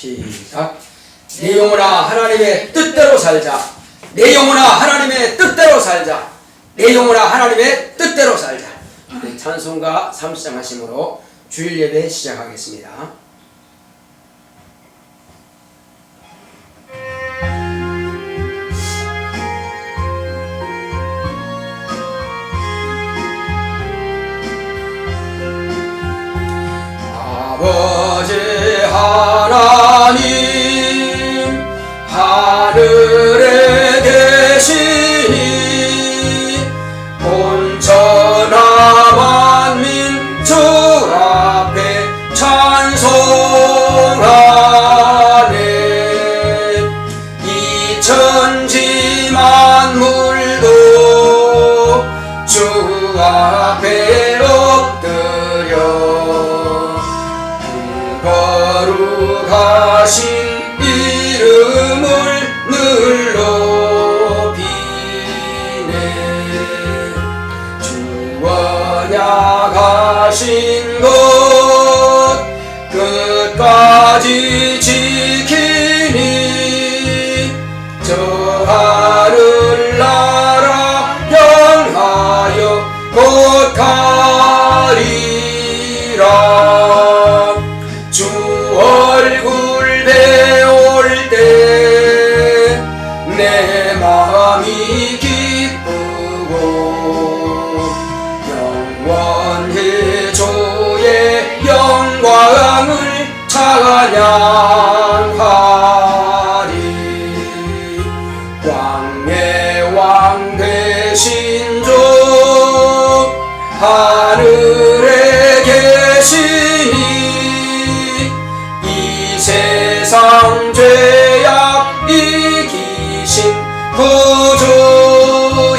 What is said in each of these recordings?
시작. 내 영혼아 하나님의 뜻대로 살자. 내 영혼아 하나님의 뜻대로 살자. 내 영혼아 하나님의 뜻대로 살자. 네, 찬송가 3시장 하심으로 주일 예배 시작하겠습니다. 아버지 하나님 하늘에 계시니 온천하 만민 주 앞에 찬송하네. 이 천지 만물도 주 앞에 엎드려 거룩하신 이름을 늘 높이네. 주 언약하신 것 끝까지 지키니 저 하늘나라 향하여 곧 가리라. 주 얼굴 배울 때 내 마음이 기쁘고 영원히 주의 영광을 찬양하리. 왕의 왕 되신 주 하늘에 계시니 이 세상 죄악 이기신 구주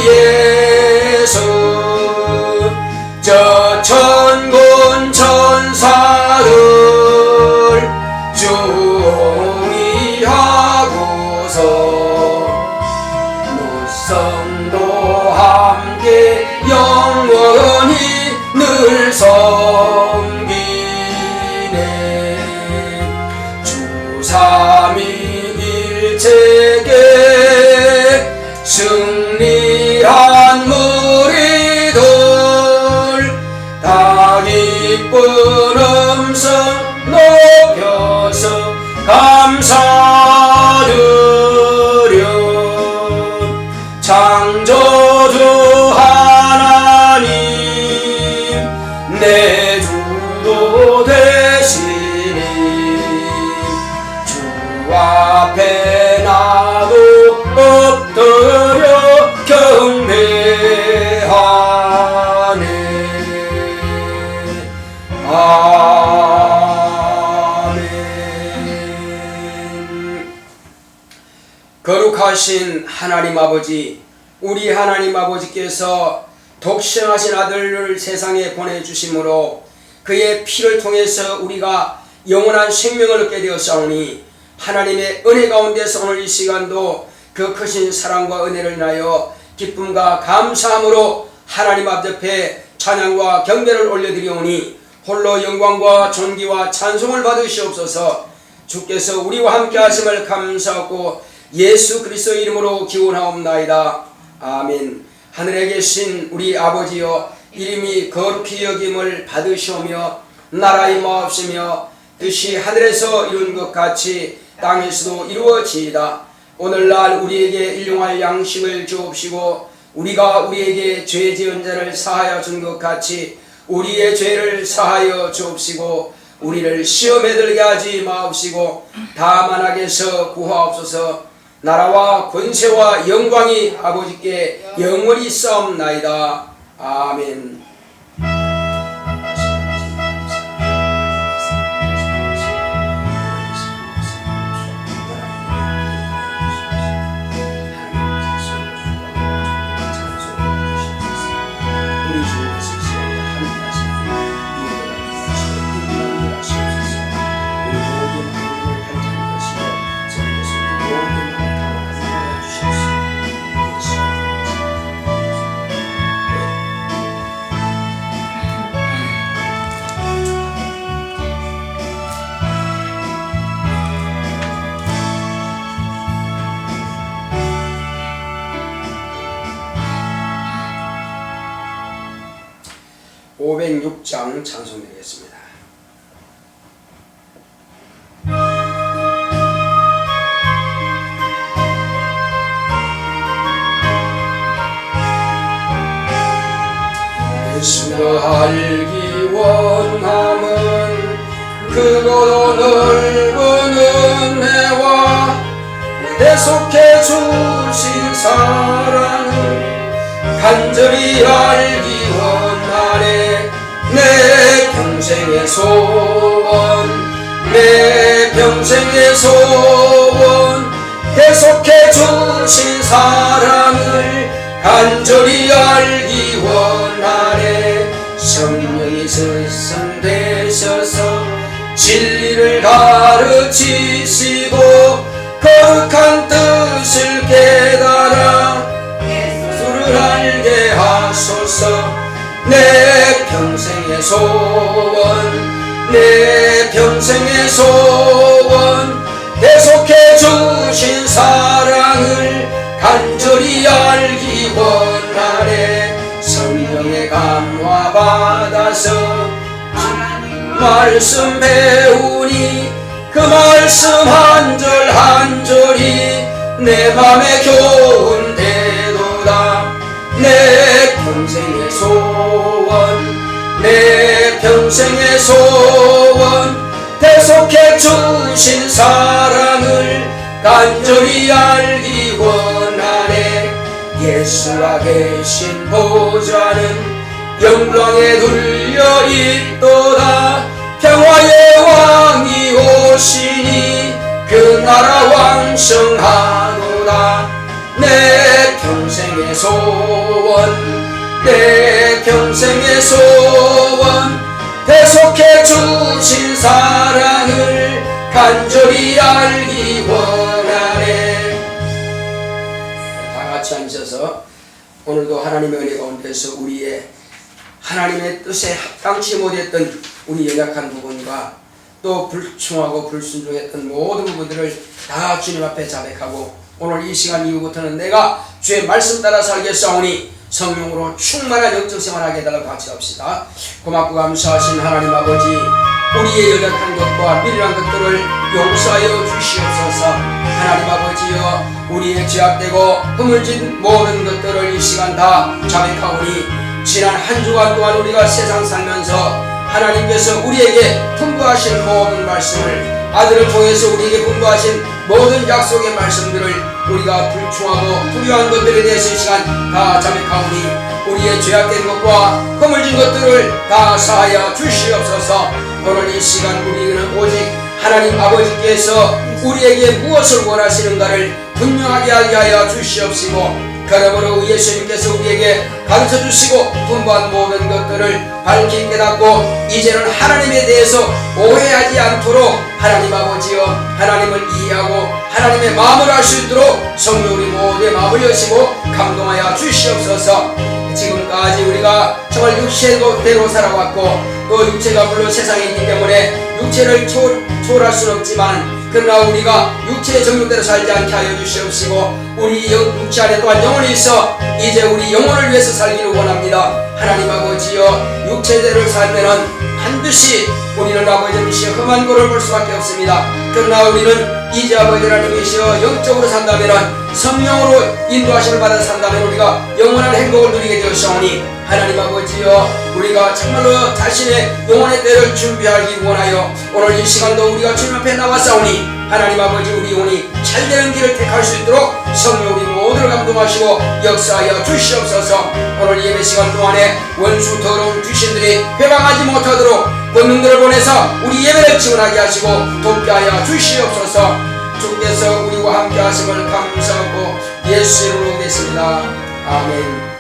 예수. 저 천군 천사들 중의하고서 무성도 함께 영원히 늘 섬기네. 주 삼위일체께 승리한 무리들 다 기쁜 음성 높여서 감사드려. 창조주 하나님 내 주도 되시니 주 앞에 나도 엎드려 경배하네. 아멘. 거룩하신 하나님 아버지, 우리 하나님 아버지께서 독생하신 아들을 세상에 보내주심으로 그의 피를 통해서 우리가 영원한 생명을 얻게 되었사오니 하나님의 은혜 가운데서 오늘 이 시간도 그 크신 사랑과 은혜를 인하여 기쁨과 감사함으로 하나님 앞에 찬양과 경배를 올려드리오니 홀로 영광과 존귀와 찬송을 받으시옵소서. 주께서 우리와 함께 하심을 감사하고 예수 그리스도의 이름으로 기원하옵나이다. 아멘. 하늘에 계신 우리 아버지여, 이름이 거룩히 여김을 받으시오며 나라의 마옵시며 뜻이 하늘에서 이룬 것 같이 땅에서도 이루어지이다. 오늘날 우리에게 일용할 양식을 주옵시고 우리가 우리에게 죄 지은 자를 사하여 준 것 같이 우리의 죄를 사하여 주옵시고 우리를 시험에 들게 하지 마옵시고 다만 악에서 구하옵소서. 나라와 권세와 영광이 아버지께 영원히 있사옵나이다. 아멘. 506장 찬송드리겠습니다. 예수가 알기 원함은 크고 넓은 은혜와 대속해 주신 사랑을 간절히 알기 원하네. 내 평생의 소원, 내 평생의 소원, 대속해 주신 사랑을 간절히 알기 원하네. 성령이 스승되셔서 진리를 가르치시고 거룩한 뜻을 깨달아 예수를 알게 하소서. 내 평생의 소원, 내 평생의 소원, 대속해 주신 사랑을 간절히 알기 원하네. 성령의 감화 받아서 말씀 배우니 그 말씀 한 절 한 절이 내 맘에 교훈되도다. 내 평생의 소원, 내 평생의 소원, 대속해 주신 사랑을 간절히 알기 원하네. 예수와 계신 보좌는 영광에 눌려 있도다. 평화의 왕이 오시니 그 나라 왕성하도다. 내 평생의 소원, 내 평생의 소원, 대속해 주신 사랑을 간절히 알기 원하네. 다 같이 앉으셔서 오늘도 하나님의 은혜 가운데서 우리의 하나님의 뜻에 합당치 못했던 우리 연약한 부분과 또 불충하고 불순종했던 모든 부분들을 다 주님 앞에 자백하고 오늘 이 시간 이후부터는 내가 주의 말씀 따라 살겠사오니 성령으로 충만한 영적 생활하게 해달라고 같이 합시다. 고맙고 감사하신 하나님 아버지, 우리의 연약한 것과 미련한 것들을 용서하여 주시옵소서. 하나님 아버지여, 우리의 죄악되고 허물진 모든 것들을 이 시간 다 자백하오니 지난 한 주간 동안 우리가 세상 살면서 하나님께서 우리에게 분부하신 모든 말씀을, 아들을 통해서 우리에게 분부하신 모든 약속의 말씀들을 우리가 불충하고 불의한 것들에 대해서 이 시간 다 자백하오니 우리의 죄악된 것과 허물진 것들을 다 사하여 주시옵소서. 오늘 이 시간 우리는 오직 하나님 아버지께서 우리에게 무엇을 원하시는가를 분명하게 알게 하여 주시옵시고, 그러므로 예수님께서 우리에게 가르쳐주시고 분부한 모든 것들을 밝히 깨닫고 이제는 하나님에 대해서 오해하지 않도록 하나님 아버지여, 하나님을 이해하고 하나님의 마음을 알 수 있도록 성령 우리 모두의 마음을 여시고 감동하여 주시옵소서. 지금까지 우리가 정말 육체대로 살아왔고 또 육체가 물론 세상에 있기 때문에 육체를 초월할 수는 없지만, 그러나 우리가 육체의 정욕대로 살지 않게 하여 주시옵시고 우리 육체 안에 또한 영혼이 있어 이제 우리 영혼을 위해서 살기를 원합니다. 하나님 아버지여, 육체대로 살면은 반드시 우리는 아버지님이시여 험한 꼴을 볼 수밖에 없습니다. 그러나 우리는 이제 아버지 하나님이시여 영적으로 산다면은, 성령으로 인도하심을 받아 산다면 우리가 영원한 행복을 누리게 되었사오니 하나님 아버지여, 우리가 참말로 자신의 영혼의 때를 준비하기 원하여 오늘 이 시간도 우리가 주님 앞에 나왔사오니 하나님 아버지, 우리 영혼이 잘되는 길을 택할 수 있도록 성령 우리 모두를 감동하시고 역사하여 주시옵소서. 오늘 예배 시간 동안에 원수 더러운 귀신들이 회방하지 못하도록 권능들을 보내서 우리 예배를 지원하게 하시고 돕게 하여 주시옵소서. 주께서 우리와 함께 하심을 감사하고 예수 이름으로 뵙겠습니다. 아멘.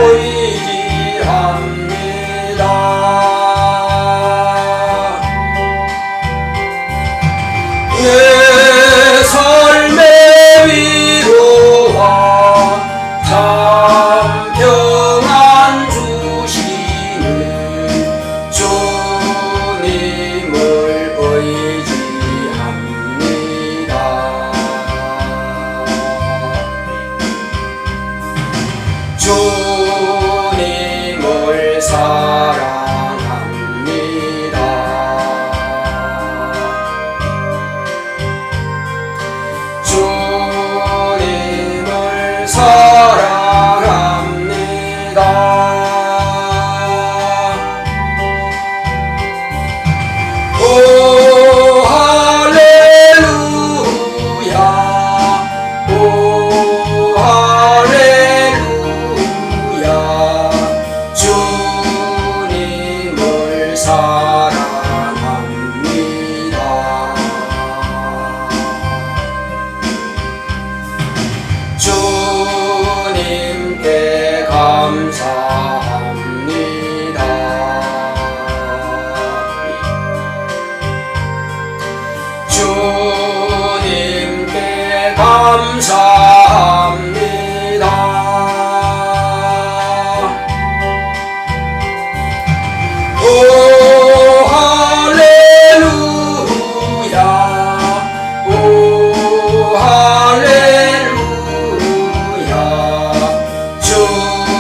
의지합니다. 내 삶의 위로와 참 평안 주시는 주님을 의지합니다. 주님을 사랑합니다. 주님을 사랑합니다. 오 할렐루야, 오 할렐루야, 주님을 사랑합니다. 주님께 감사합니다. 주님께 감사합니다. 오 할렐루야, 오 할렐루야,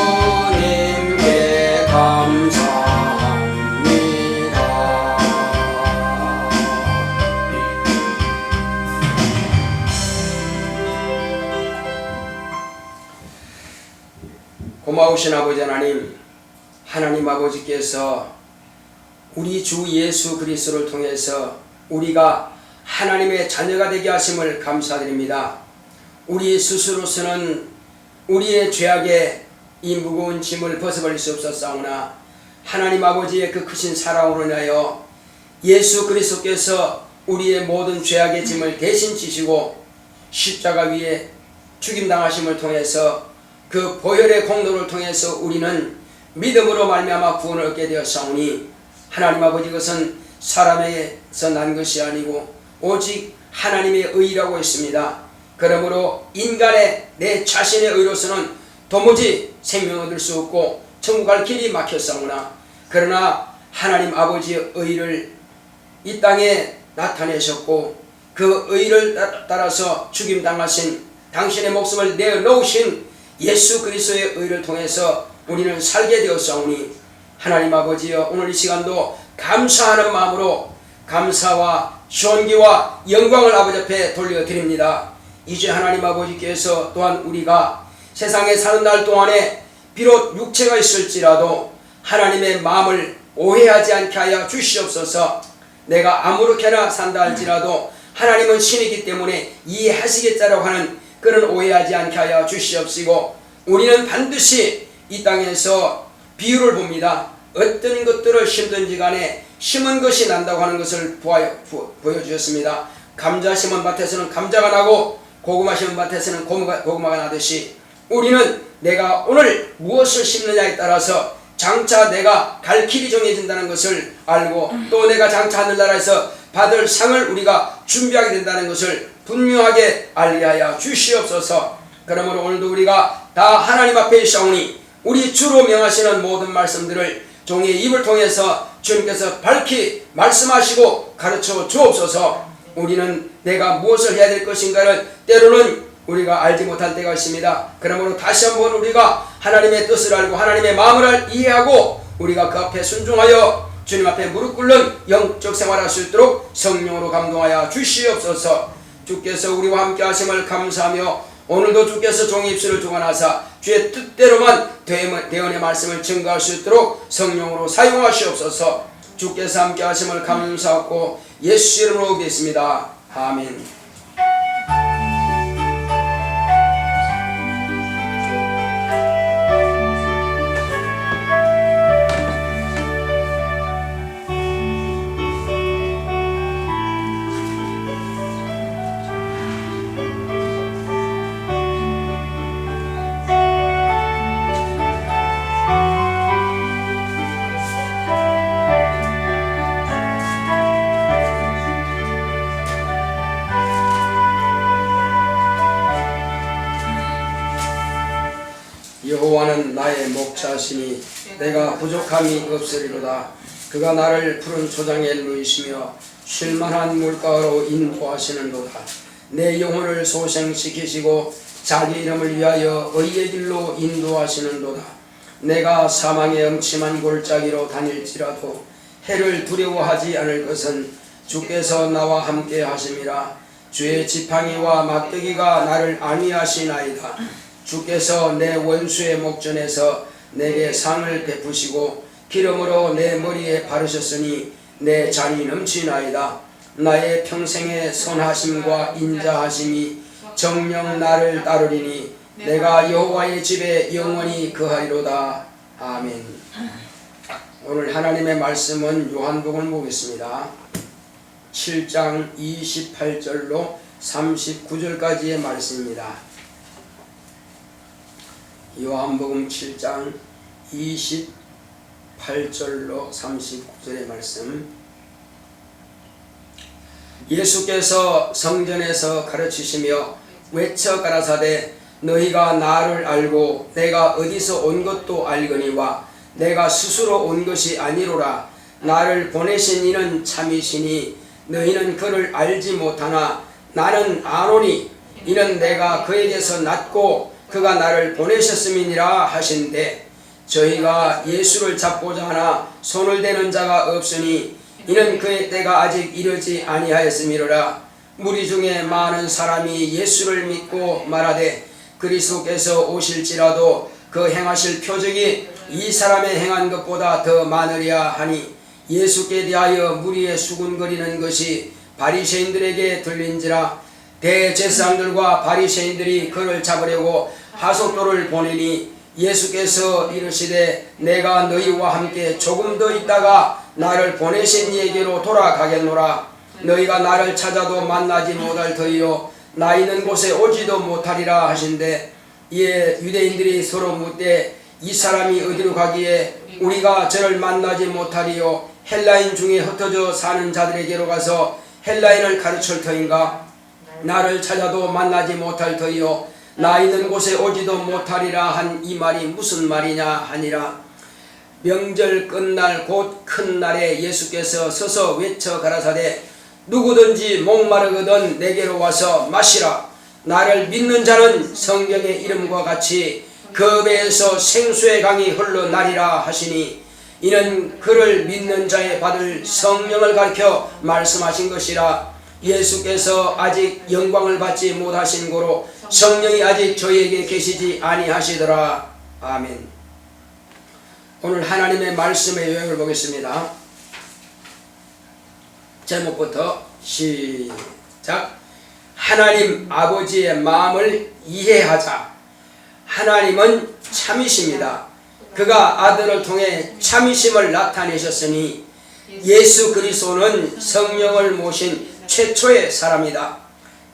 주님께 감사합니다. 고마우신 아버지 하나님, 하나님 아버지께서 우리 주 예수 그리스도를 통해서 우리가 하나님의 자녀가 되게 하심을 감사드립니다. 우리 스스로서는 우리의 죄악에 이 무거운 짐을 벗어버릴 수 없었사오나 하나님 아버지의 그 크신 사랑으로 인하여 예수 그리스도께서 우리의 모든 죄악의 짐을 대신 지시고 십자가 위에 죽임당하심을 통해서 그 보혈의 공로를 통해서 우리는 믿음으로 말미암아 구원을 얻게 되었사오니 하나님 아버지, 그것은 사람에게서 난 것이 아니고 오직 하나님의 의라고 했습니다. 그러므로 인간의 내 자신의 의로서는 도무지 생명을 얻을 수 없고 천국 갈 길이 막혔사오나 그러나 하나님 아버지의 의를 이 땅에 나타내셨고 그 의를 따라서 죽임당하신 당신의 목숨을 내어놓으신 예수 그리스도의 의를 통해서 우리는 살게 되었사오니 하나님 아버지여, 오늘 이 시간도 감사하는 마음으로 감사와 존귀와 영광을 아버지 앞에 돌려드립니다. 이제 하나님 아버지께서 또한 우리가 세상에 사는 날 동안에 비록 육체가 있을지라도 하나님의 마음을 오해하지 않게 하여 주시옵소서. 내가 아무렇게나 산다 할지라도 하나님은 신이기 때문에 이해하시겠다라고 하는 그런 오해하지 않게 하여 주시옵시고, 우리는 반드시 이 땅에서 비유를 봅니다. 어떤 것들을 심든지 간에 심은 것이 난다고 하는 것을 보여주셨습니다. 감자 심은 밭에서는 감자가 나고 고구마 심은 밭에서는 고구마가 나듯이 우리는 내가 오늘 무엇을 심느냐에 따라서 장차 내가 갈 길이 정해진다는 것을 알고 또 내가 장차 하늘나라에서 받을 상을 우리가 준비하게 된다는 것을 분명하게 알게 하여 주시옵소서. 그러므로 오늘도 우리가 다 하나님 앞에 있사오니 우리 주로 명하시는 모든 말씀들을 종의 입을 통해서 주님께서 밝히 말씀하시고 가르쳐 주옵소서. 우리는 내가 무엇을 해야 될 것인가를 때로는 우리가 알지 못할 때가 있습니다. 그러므로 다시 한번 우리가 하나님의 뜻을 알고 하나님의 마음을 이해하고 우리가 그 앞에 순종하여 주님 앞에 무릎 꿇는 영적 생활할 수 있도록 성령으로 감동하여 주시옵소서. 주께서 우리와 함께 하심을 감사하며 오늘도 주께서 종의 입술을 주관하사 주의 뜻대로만 대언의 말씀을 증거할 수 있도록 성령으로 사용하시옵소서. 주께서 함께 하심을 감사하고 예수 이름으로 기도했습니다. 아멘. 여호와는 나의 목자시니 내가 부족함이 없으리로다. 그가 나를 푸른 초장에 누이시며 쉴만한 물가로 인도하시는도다. 내 영혼을 소생시키시고 자기 이름을 위하여 의의 길로 인도하시는도다. 내가 사망의 음침한 골짜기로 다닐지라도 해를 두려워하지 않을 것은 주께서 나와 함께 하심이라. 주의 지팡이와 막대기가 나를 안위하시나이다. 주께서 내 원수의 목전에서 내게 상을 베푸시고 기름으로 내 머리에 바르셨으니 내 잔이 넘치나이다. 나의 평생의 선하심과 인자하심이 정녕 나를 따르리니 내가 여호와의 집에 영원히 거하리로다. 아멘. 오늘 하나님의 말씀은 요한복음 보겠습니다. 7장 28절로 39절까지의 말씀입니다. 요한복음 7장 28절로 39절의 말씀. 예수께서 성전에서 가르치시며 외쳐 가라사대 너희가 나를 알고 내가 어디서 온 것도 알거니와 내가 스스로 온 것이 아니로라. 나를 보내신 이는 참이시니 너희는 그를 알지 못하나 나는 아노니 이는 내가 그에게서 났고 그가 나를 보내셨음이니라 하신대. 저희가 예수를 잡고자 하나 손을 대는 자가 없으니 이는 그의 때가 아직 이르지 아니하였음이로라. 무리 중에 많은 사람이 예수를 믿고 말하되 그리스도께서 오실지라도 그 행하실 표적이 이 사람의 행한 것보다 더 많으리야 하니 예수께 대하여 무리에 수군거리는 것이 바리새인들에게 들린지라. 대제사장들과 바리새인들이 그를 잡으려고 하속도를 보내니 예수께서 이르시되 내가 너희와 함께 조금 더 있다가 나를 보내신 이에게로 돌아가겠노라. 너희가 나를 찾아도 만나지 못할 터이요 나 있는 곳에 오지도 못하리라 하신대. 이에 유대인들이 서로 묻되 이 사람이 어디로 가기에 우리가 저를 만나지 못하리요 헬라인 중에 흩어져 사는 자들에게로 가서 헬라인을 가르칠 터인가? 나를 찾아도 만나지 못할 터이요 나 있는 곳에 오지도 못하리라 한 이 말이 무슨 말이냐 하니라. 명절 끝날 곧 큰 날에 예수께서 서서 외쳐 가라사대 누구든지 목마르거든 내게로 와서 마시라. 나를 믿는 자는 성경의 이름과 같이 그 배에서 생수의 강이 흘러나리라 하시니 이는 그를 믿는 자의 받을 성령을 가르쳐 말씀하신 것이라. 예수께서 아직 영광을 받지 못하신 고로 성령이 아직 저희에게 계시지 아니하시더라. 아멘. 오늘 하나님의 말씀의 요약을 보겠습니다. 제목부터 시작. 하나님 아버지의 마음을 이해하자. 하나님은 참이십니다. 그가 아들을 통해 참이심을 나타내셨으니 예수 그리스도는 성령을 모신 최초의 사람이다.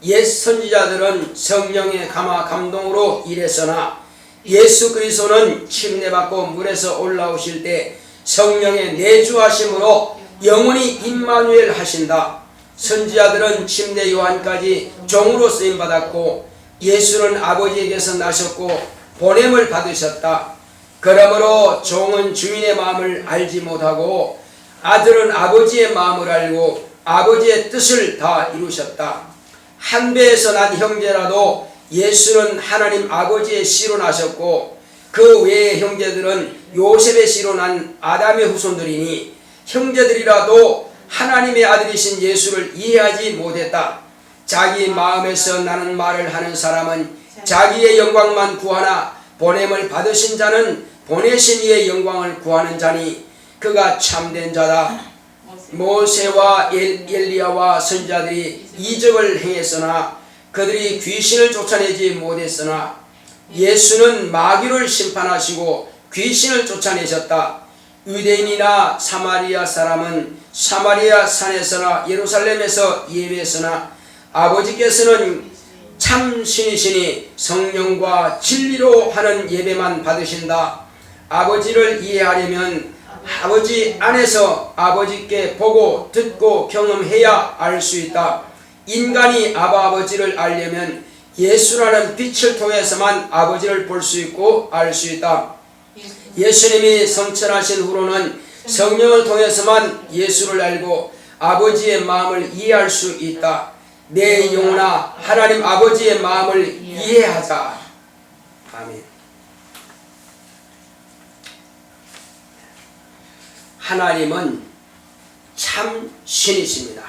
옛 선지자들은 성령의 감화 감동으로 일했으나 예수 그리스도는 침례받고 물에서 올라오실 때 성령의 내주하심으로 영원히 임마누엘 하신다. 선지자들은 침례 요한까지 종으로 쓰임받았고 예수는 아버지에게서 나셨고 보냄을 받으셨다. 그러므로 종은 주인의 마음을 알지 못하고 아들은 아버지의 마음을 알고 아버지의 뜻을 다 이루셨다. 한 배에서 난 형제라도 예수는 하나님 아버지의 씨로 나셨고 그 외의 형제들은 요셉의 씨로 난 아담의 후손들이니 형제들이라도 하나님의 아들이신 예수를 이해하지 못했다. 자기 마음에서 나는 말을 하는 사람은 자기의 영광만 구하나 보냄을 받으신 자는 보내신 이의 영광을 구하는 자니 그가 참된 자다. 모세와 엘리야와 선지자들이 이적을 행했으나 그들이 귀신을 쫓아내지 못했으나 예수는 마귀를 심판하시고 귀신을 쫓아내셨다. 유대인이나 사마리아 사람은 사마리아 산에서나 예루살렘에서 예배했으나 아버지께서는 참 신이시니 성령과 진리로 하는 예배만 받으신다. 아버지를 이해하려면 아버지 안에서 아버지께 보고 듣고 경험해야 알 수 있다. 인간이 아버지를 알려면 예수라는 빛을 통해서만 아버지를 볼 수 있고 알 수 있다. 예수님이 성천하신 후로는 성령을 통해서만 예수를 알고 아버지의 마음을 이해할 수 있다. 내 영혼아 하나님 아버지의 마음을 이해하자. 아멘. 하나님은 참 신이십니다.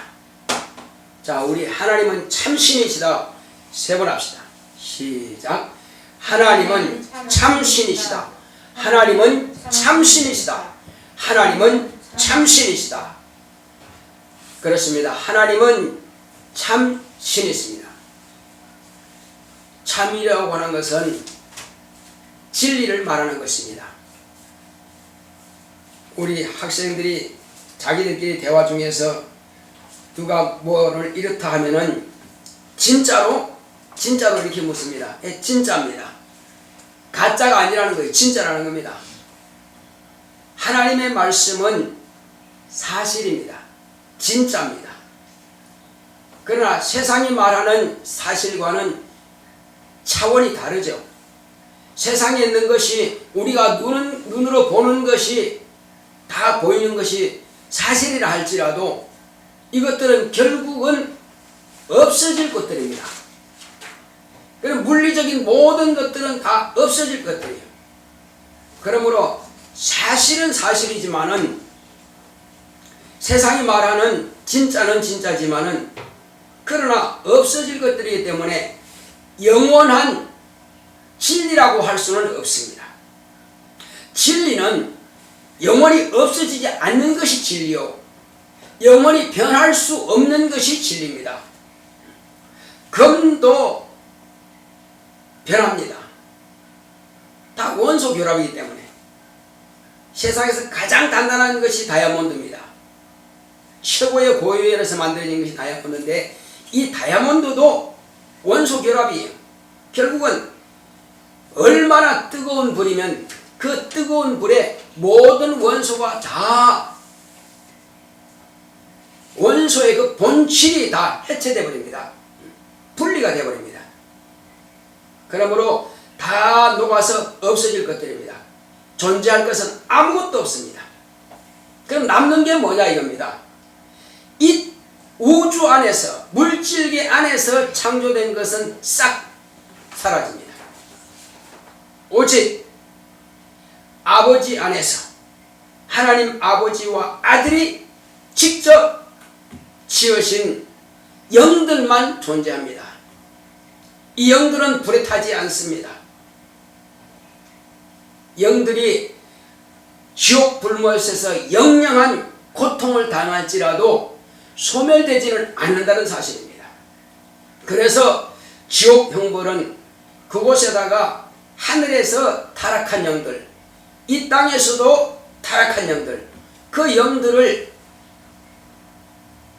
자, 우리 하나님은 참 신이시다. 세 번 합시다. 시작. 하나님은 참 신이시다. 하나님은 참 신이시다. 하나님은 참 신이시다. 그렇습니다. 하나님은 참 신이십니다. 참이라고 하는 것은 진리를 말하는 것입니다. 우리 학생들이 자기들끼리 대화 중에서 누가 뭐를 이렇다 하면은 진짜로 이렇게 묻습니다. 예, 진짜입니다. 가짜가 아니라는 거예요. 진짜라는 겁니다. 하나님의 말씀은 사실입니다. 진짜입니다. 그러나 세상이 말하는 사실과는 차원이 다르죠. 세상에 있는 것이 우리가 눈으로 보는 것이 다 보이는 것이 사실이라 할지라도 이것들은 결국은 없어질 것들입니다. 그럼 물리적인 모든 것들은 다 없어질 것들이에요. 그러므로 사실은 사실이지만은 세상이 말하는 진짜는 진짜지만은 그러나 없어질 것들이기 때문에 영원한 진리라고 할 수는 없습니다. 진리는 영원히 없어지지 않는 것이 진리요, 영원히 변할 수 없는 것이 진리입니다. 금도 변합니다. 다 원소 결합이기 때문에. 세상에서 가장 단단한 것이 다이아몬드입니다. 최고의 고유열에서 만들어진 것이 다이아몬드인데 이 다이아몬드도 원소 결합이에요. 결국은 얼마나 뜨거운 불이면 그 뜨거운 불에 모든 원소가 다 원소의 그 본질이 다 해체되어 버립니다. 분리가 되어 버립니다. 그러므로 다 녹아서 없어질 것들입니다. 존재할 것은 아무것도 없습니다. 그럼 남는 게 뭐냐 이겁니다. 이 우주 안에서, 물질계 안에서 창조된 것은 싹 사라집니다. 오직 아버지 안에서 하나님 아버지와 아들이 직접 지으신 영들만 존재합니다. 이 영들은 불에 타지 않습니다. 영들이 지옥 불못에서 영영한 고통을 당할지라도 소멸되지는 않는다는 사실입니다. 그래서 지옥 형벌은 그곳에다가 하늘에서 타락한 영들, 이 땅에서도 타락한 영들, 그 영들을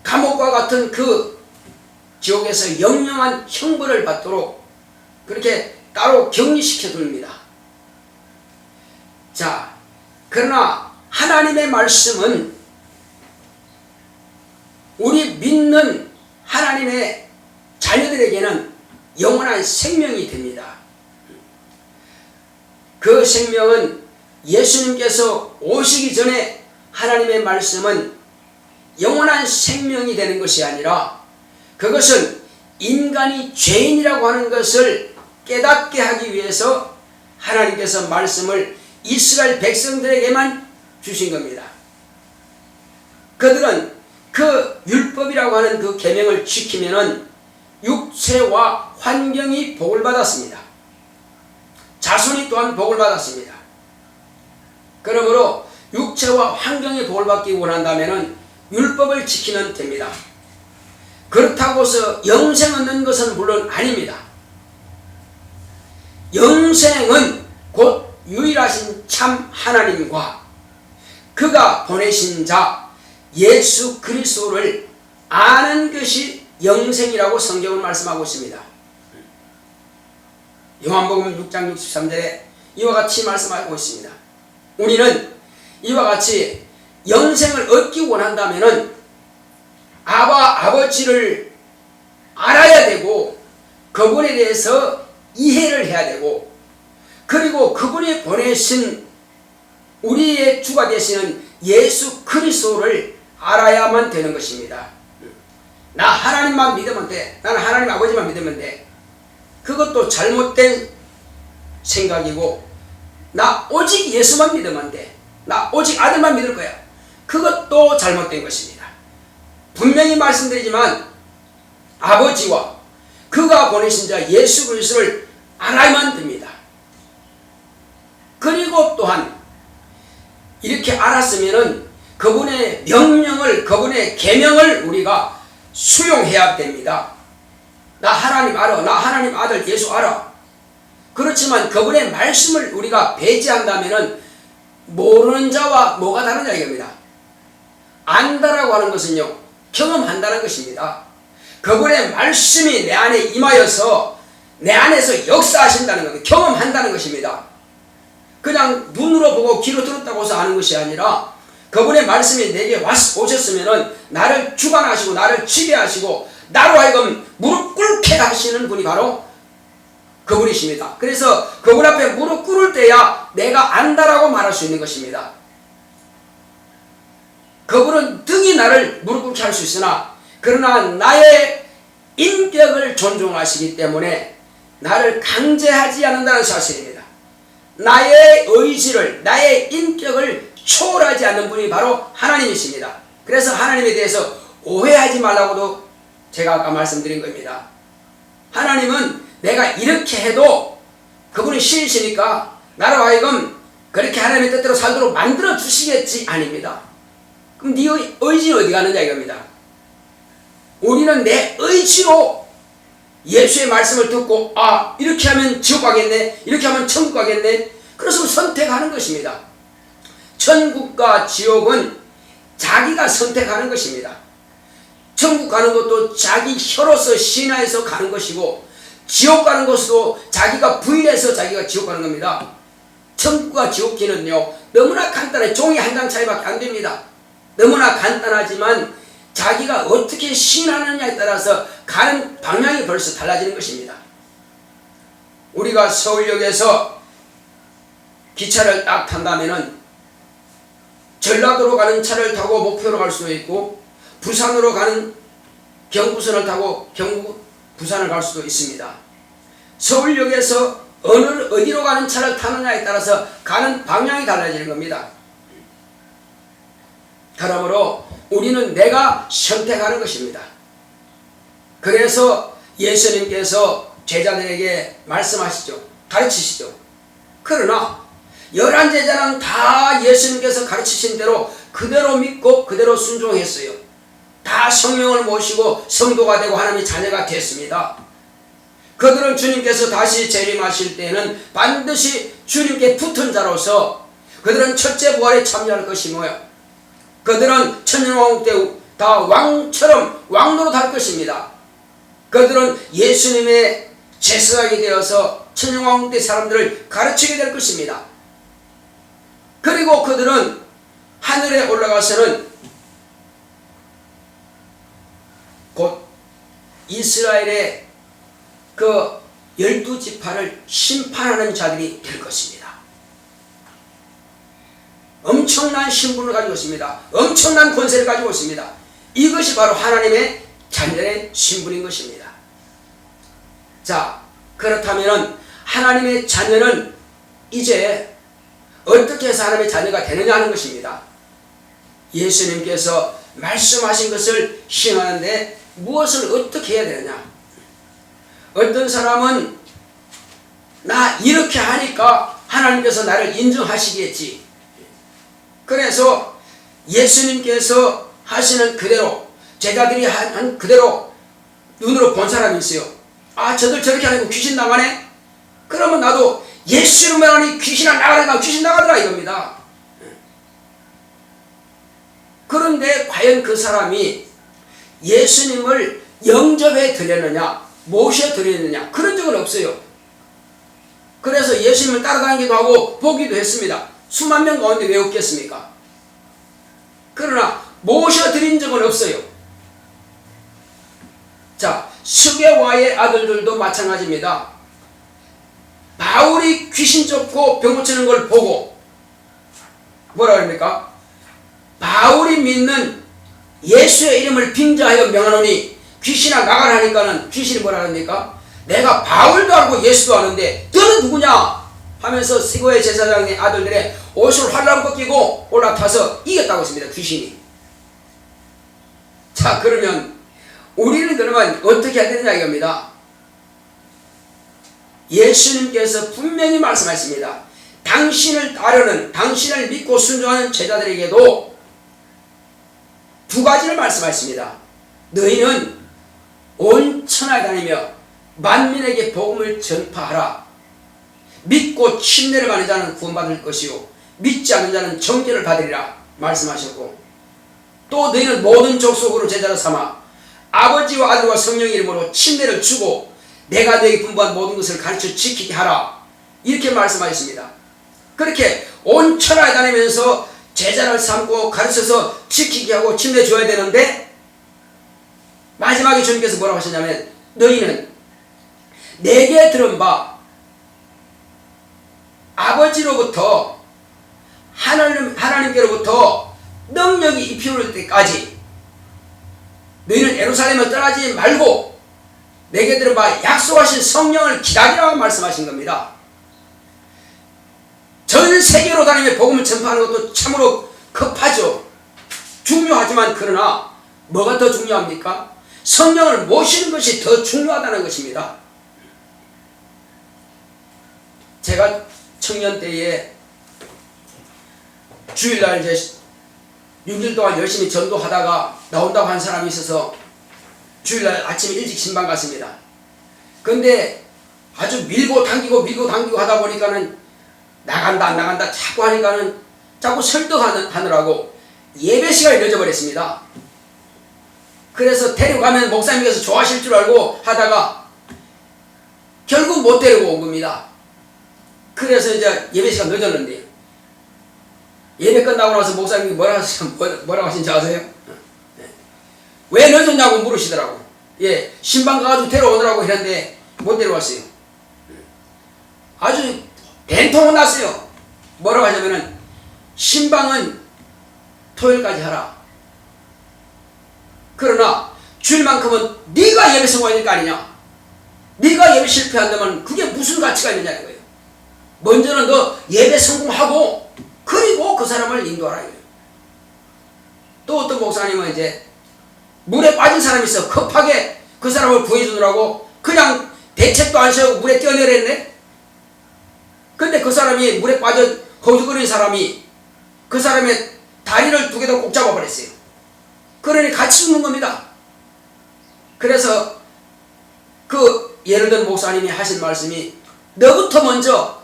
감옥과 같은 그 지옥에서 영영한 형벌을 받도록 그렇게 따로 격리시켜 둡니다. 자, 그러나 하나님의 말씀은 우리 믿는 하나님의 자녀들에게는 영원한 생명이 됩니다. 그 생명은 예수님께서 오시기 전에 하나님의 말씀은 영원한 생명이 되는 것이 아니라 그것은 인간이 죄인이라고 하는 것을 깨닫게 하기 위해서 하나님께서 말씀을 이스라엘 백성들에게만 주신 겁니다. 그들은 그 율법이라고 하는 그 계명을 지키면은 육체와 환경이 복을 받았습니다. 자손이 또한 복을 받았습니다. 그러므로 육체와 환경이 복을 받기 원한다면은 율법을 지키면 됩니다. 그렇다고 해서 영생 얻는 것은 물론 아닙니다. 영생은 곧 유일하신 참 하나님과 그가 보내신 자 예수 그리스도를 아는 것이 영생이라고 성경은 말씀하고 있습니다. 요한복음 6장 63절에 이와 같이 말씀하고 있습니다. 우리는 이와 같이 영생을 얻기 원한다면은 아버지를 알아야 되고 그분에 대해서 이해를 해야 되고, 그리고 그분이 보내신 우리의 주가 되시는 예수 그리스도를 알아야만 되는 것입니다. 나 하나님만 믿으면 돼. 나는 하나님 아버지만 믿으면 돼. 그것도 잘못된 생각이고, 나 오직 예수만 믿으면 돼. 나 오직 아들만 믿을 거야. 그것도 잘못된 것입니다. 분명히 말씀드리지만 아버지와 그가 보내신 자 예수 그리스도를 알아야만 됩니다. 그리고 또한 이렇게 알았으면은 그분의 명령을, 그분의 계명을 우리가 수용해야 됩니다. 나 하나님 알아. 나 하나님 아들 예수 알아. 그렇지만 그분의 말씀을 우리가 배제한다면은 모르는 자와 뭐가 다르냐 이겁니다. 안다라고 하는 것은요, 경험한다는 것입니다. 그분의 말씀이 내 안에 임하여서 내 안에서 역사하신다는 겁니다. 경험한다는 것입니다. 그냥 눈으로 보고 귀로 들었다고 해서 아는 것이 아니라 그분의 말씀이 내게 오셨으면은 나를 주관하시고 나를 지배하시고 나로 하여금 무릎 꿇게 하시는 분이 바로 그분이십니다. 그래서 그분 앞에 무릎 꿇을 때야 내가 안다라고 말할 수 있는 것입니다. 그분은 등이 나를 무릎 꿇게 할 수 있으나, 그러나 나의 인격을 존중하시기 때문에 나를 강제하지 않는다는 사실입니다. 나의 의지를, 나의 인격을 초월하지 않는 분이 바로 하나님이십니다. 그래서 하나님에 대해서 오해하지 말라고도 제가 아까 말씀드린 겁니다. 하나님은 내가 이렇게 해도 그분이 신이시니까 나로 하여금 그렇게 하나님의 뜻대로 살도록 만들어 주시겠지, 아닙니다. 그럼 네 의지는 어디 가느냐 이겁니다. 우리는 내 의지로 예수의 말씀을 듣고, 아, 이렇게 하면 지옥 가겠네, 이렇게 하면 천국 가겠네, 그래서 선택하는 것입니다. 천국과 지옥은 자기가 선택하는 것입니다. 천국 가는 것도 자기 혀로서 신화해서 가는 것이고, 지옥 가는 것도 자기가 부인해서 자기가 지옥 가는 겁니다. 천국과 지옥기는요, 너무나 간단해. 종이 한 장 차이밖에 안 됩니다. 너무나 간단하지만 자기가 어떻게 신하느냐에 따라서 가는 방향이 벌써 달라지는 것입니다. 우리가 서울역에서 기차를 딱 탄다면은 전라도로 가는 차를 타고 목표로 갈 수도 있고, 부산으로 가는 경부선을 타고 부산을 갈 수도 있습니다. 서울역에서 어디로 가는 차를 타느냐에 따라서 가는 방향이 달라지는 겁니다. 그러므로 우리는 내가 선택하는 것입니다. 그래서 예수님께서 제자들에게 말씀하시죠. 가르치시죠. 그러나 11제자는 다 예수님께서 가르치신 대로 그대로 믿고 그대로 순종했어요. 다 성령을 모시고 성도가 되고 하나님의 자녀가 됐습니다. 그들은 주님께서 다시 재림하실 때에는 반드시 주님께 붙은 자로서 그들은 첫째 부활에 참여할 것이며, 그들은 천년왕국 때 다 왕처럼 왕노릇 할 것입니다. 그들은 예수님의 제사장이 되어서 천년왕국 때 사람들을 가르치게 될 것입니다. 그리고 그들은 하늘에 올라가서는 곧 이스라엘의 그 12지파를 심판하는 자들이 될 것입니다. 엄청난 신분을 가지고 있습니다. 엄청난 권세를 가지고 있습니다. 이것이 바로 하나님의 자녀의 신분인 것입니다. 자, 그렇다면 하나님의 자녀는 이제 어떻게 해서 하나님의 자녀가 되느냐 하는 것입니다. 예수님께서 말씀하신 것을 시행하는데 무엇을 어떻게 해야 되느냐. 어떤 사람은 나 이렇게 하니까 하나님께서 나를 인정하시겠지. 그래서 예수님께서 하시는 그대로, 제자들이 한 그대로 눈으로 본 사람이 있어요. 아, 저들 저렇게 하니까 귀신 나가네? 그러면 나도 예수님만 하니 귀신이 나가니까 귀신 나가더라 이겁니다. 그런데 과연 그 사람이 예수님을 영접해 드렸느냐, 모셔 드렸느냐, 그런 적은 없어요. 그래서 예수님을 따라다니기도 하고 보기도 했습니다. 수만 명 가운데 왜 없겠습니까? 그러나 모셔드린 적은 없어요. 자, 스게와의 아들들도 마찬가지입니다. 바울이 귀신 쫓고 병 고치는 걸 보고 뭐라 그럽니까? 바울이 믿는 예수의 이름을 빙자하여 명하노니 귀신아 나가라 하니까는 귀신이 뭐라 합니까? 내가 바울도 알고 예수도 아는데 너는 누구냐? 하면서 스게와의 제사장의 아들들의 옷을 활랑 벗기고 올라타서 이겼다고 했습니다. 귀신이. 자, 그러면 우리는 그러면 어떻게 해야 되느냐 이겁니다. 예수님께서 분명히 말씀하십니다. 당신을 따르는, 당신을 믿고 순종하는 제자들에게도 두 가지를 말씀하십니다. 너희는 온 천하에 다니며 만민에게 복음을 전파하라. 믿고 침례를 받는 자는 구원받을 것이요 믿지 않는 자는 정죄를 받으리라 말씀하셨고, 또 너희는 모든 족속으로 제자로 삼아 아버지와 아들과 성령의 이름으로 침례를 주고 내가 너에게 분부한 모든 것을 가르쳐 지키게 하라 이렇게 말씀하셨습니다. 그렇게 온 천하에 다니면서 제자를 삼고 가르쳐서 지키게 하고 침례 줘야 되는데, 마지막에 주님께서 뭐라고 하셨냐면 너희는 내게 들은 바 아버지로부터 하나님께로부터 능력이 입혀올 때까지 너희는 예루살렘을 떠나지 말고 내게 들은 바 약속하신 성령을 기다리라고 말씀하신 겁니다. 전 세계로 다니며 복음을 전파하는 것도 참으로 급하죠. 중요하지만 그러나 뭐가 더 중요합니까? 성령을 모시는 것이 더 중요하다는 것입니다. 제가 청년 때에 주일날 이제 6일 동안 열심히 전도하다가 나온다고 한 사람이 있어서 주일날 아침에 일찍 신방 갔습니다. 근데 아주 밀고 당기고 하다 보니까는 나간다 안 나간다 자꾸 하니까는 자꾸 설득하느라고 예배 시간이 늦어버렸습니다. 그래서 데려가면 목사님께서 좋아하실 줄 알고 하다가 결국 못 데리고 온 겁니다. 그래서 이제 예배 시간 늦었는데, 예배 끝나고 나서 목사님이 뭐라고 하신지 아세요? 왜 늦었냐고 물으시더라고. 예, 신방 가가지고 데려오느라고 했는데 못 데려왔어요. 아주 된통은 났어요. 뭐라고 하냐면은 신방은 토요일까지 하라. 그러나 주일만큼은 네가 예배 성공해야 될 거 아니냐. 네가 예배 실패한다면 그게 무슨 가치가 있느냐는 거예요. 먼저는 너 예배 성공하고 그리고 그 사람을 인도하라 이거예요. 또 어떤 목사님은 이제 물에 빠진 사람이 있어 급하게 그 사람을 구해주느라고 그냥 대책도 안 세우고 물에 뛰어내렸네. 근데 그 사람이 물에 빠져 거주거리는 사람이 그 사람의 다리를 두 개 다 꼭 잡아버렸어요. 그러니 같이 죽는 겁니다. 그래서 그 예를 든 목사님이 하신 말씀이 너부터 먼저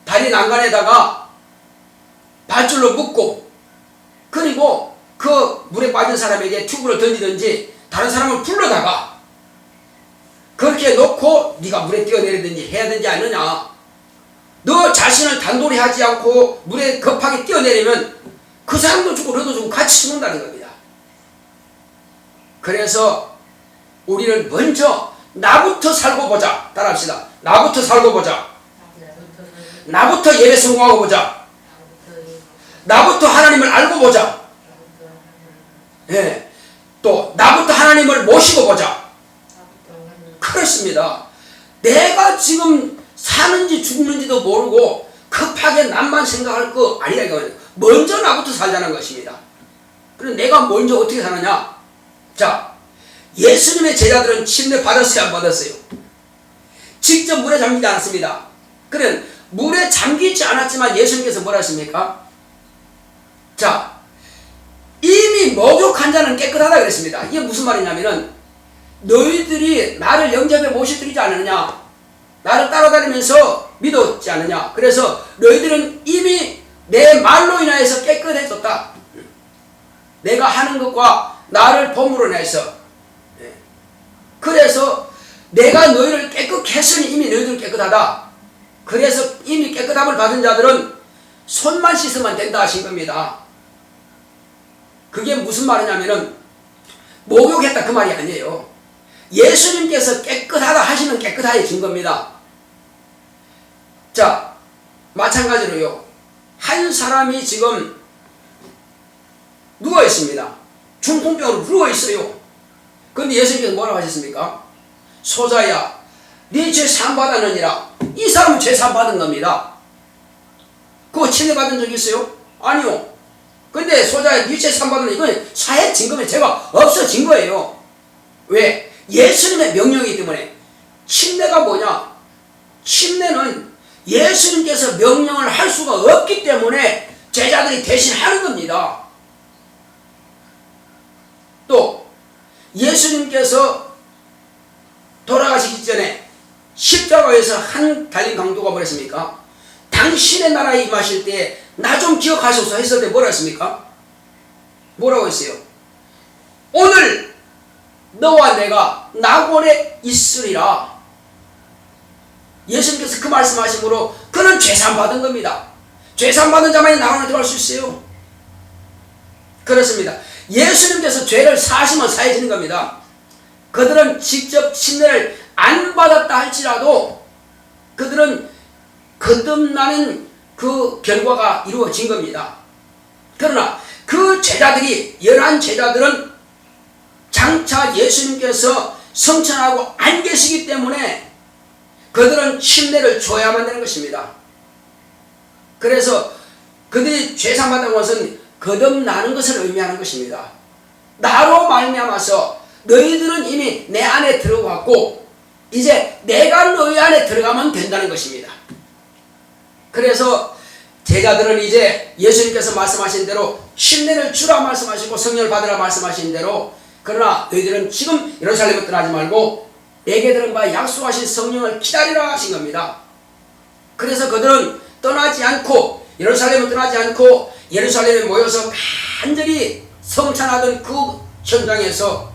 다리 난간에다가 밧줄로 묶고 그리고 그 물에 빠진 사람에게 튜브를 던지든지 다른 사람을 불러다가 그렇게 놓고 네가 물에 뛰어내리든지 해야 되지 않느냐. 너 자신을 단돌이 하지 않고 물에 급하게 뛰어내리면 그 사람도 죽고 너도 죽고 같이 죽는다는 겁니다. 그래서 우리는 먼저 나부터 살고 보자. 따라합시다. 나부터 살고 보자. 나부터 예배 성공하고 보자. 나부터 하나님을 알고 보자. 예. 또 나부터 하나님을 모시고 보자. 그렇습니다. 내가 지금 사는지 죽는지도 모르고 급하게 남만 생각할 거 아니라 이거예요. 먼저 나부터 살자는 것입니다. 그럼 내가 먼저 어떻게 사느냐? 자, 예수님의 제자들은 침례 받았어요, 안 받았어요? 직접 물에 잠기지 않았습니다. 그래 물에 잠기지 않았지만 예수님께서 뭐라 하십니까? 자, 이미 목욕한 자는 깨끗하다 그랬습니다. 이게 무슨 말이냐면은 너희들이 나를 영접에 모셔드리지 않느냐, 나를 따라다니면서 믿었지 않느냐. 그래서 너희들은 이미 내 말로 인하여서 깨끗해졌다. 내가 하는 것과 나를 범으로 인해서. 그래서 내가 너희를 깨끗게 했으니 이미 너희들은 깨끗하다. 그래서 이미 깨끗함을 받은 자들은 손만 씻으면 된다 하신 겁니다. 그게 무슨 말이냐면은 목욕했다 그 말이 아니에요. 예수님께서 깨끗하다 하시면 깨끗해진 겁니다. 자, 마찬가지로요. 한 사람이 지금 누워 있습니다. 중풍병으로 누워 있어요. 그런데 예수님께서 뭐라고 하셨습니까? 소자야, 네 죄 사함받았느니라. 이 사람은 죄 사함받은 겁니다. 그거 침례받은 적 있어요? 아니요. 근데 소자야, 네 죄 사함받은 이건 사해 증거면 죄가 없어진 거예요. 왜? 예수님의 명령이기 때문에. 침례가 뭐냐? 침례는 예수님께서 명령을 할 수가 없기 때문에 제자들이 대신 하는 겁니다. 또 예수님께서 돌아가시기 전에 십자가에서 한 달린 강도가 뭐랬습니까? 당신의 나라에 임하실 때 나 좀 기억하소서 했을 때 뭐라 했습니까? 뭐라고 했어요? 오늘 너와 내가 낙원에 있으리라. 예수님께서 그 말씀하심으로 그는 죄산 받은 겁니다. 죄산 받은 자만이 낙원에 들어갈 수 있어요. 그렇습니다. 예수님께서 죄를 사하시면 사해지는 겁니다. 그들은 직접 침례를 안 받았다 할지라도 그들은 거듭나는 그 결과가 이루어진 겁니다. 그러나 그 제자들이, 11제자들은 장차 예수님께서 성천하고 안 계시기 때문에 그들은 침례를 줘야만 되는 것입니다. 그래서 그들이 죄사함받은 것은 거듭나는 것을 의미하는 것입니다. 나로 말미암아서 너희들은 이미 내 안에 들어갔고 이제 내가 너희 안에 들어가면 된다는 것입니다. 그래서 제자들은 이제 예수님께서 말씀하신 대로 침례를 주라 말씀하시고 성령을 받으라 말씀하신 대로, 그러나 너희들은 지금 예루살렘을 떠나지 말고 내게 들은 바 약속하신 성령을 기다리라 하신 겁니다. 그래서 그들은 떠나지 않고, 예루살렘을 떠나지 않고 예루살렘에 모여서 간절히 성찬하던 그 현장에서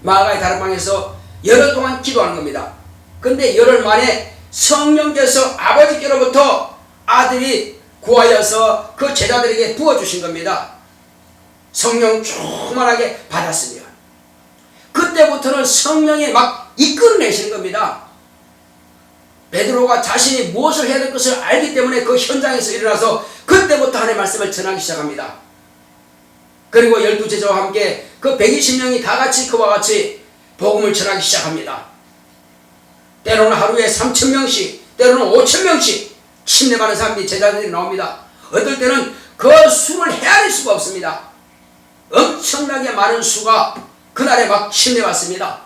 마가의 다락방에서 열흘 동안 기도하는 겁니다. 근데 열흘 만에 성령께서 아버지께로부터 아들이 구하여서 그 제자들에게 부어주신 겁니다. 성령 충만하게 받았으며 그때부터는 성령이 막 이끌어내시는 겁니다. 베드로가 자신이 무엇을 해야 될 것을 알기 때문에 그 현장에서 일어나서 그때부터 하나님의 말씀을 전하기 시작합니다. 그리고 12제자와 함께 그 120명이 다 같이 그와 같이 복음을 전하기 시작합니다. 때로는 하루에 3,000명씩, 때로는 5,000명씩 침례받는 사람들이, 제자들이 나옵니다. 어떨 때는 그 수를 헤아릴 수가 없습니다. 엄청나게 많은 수가 그날에 막 침례받습니다.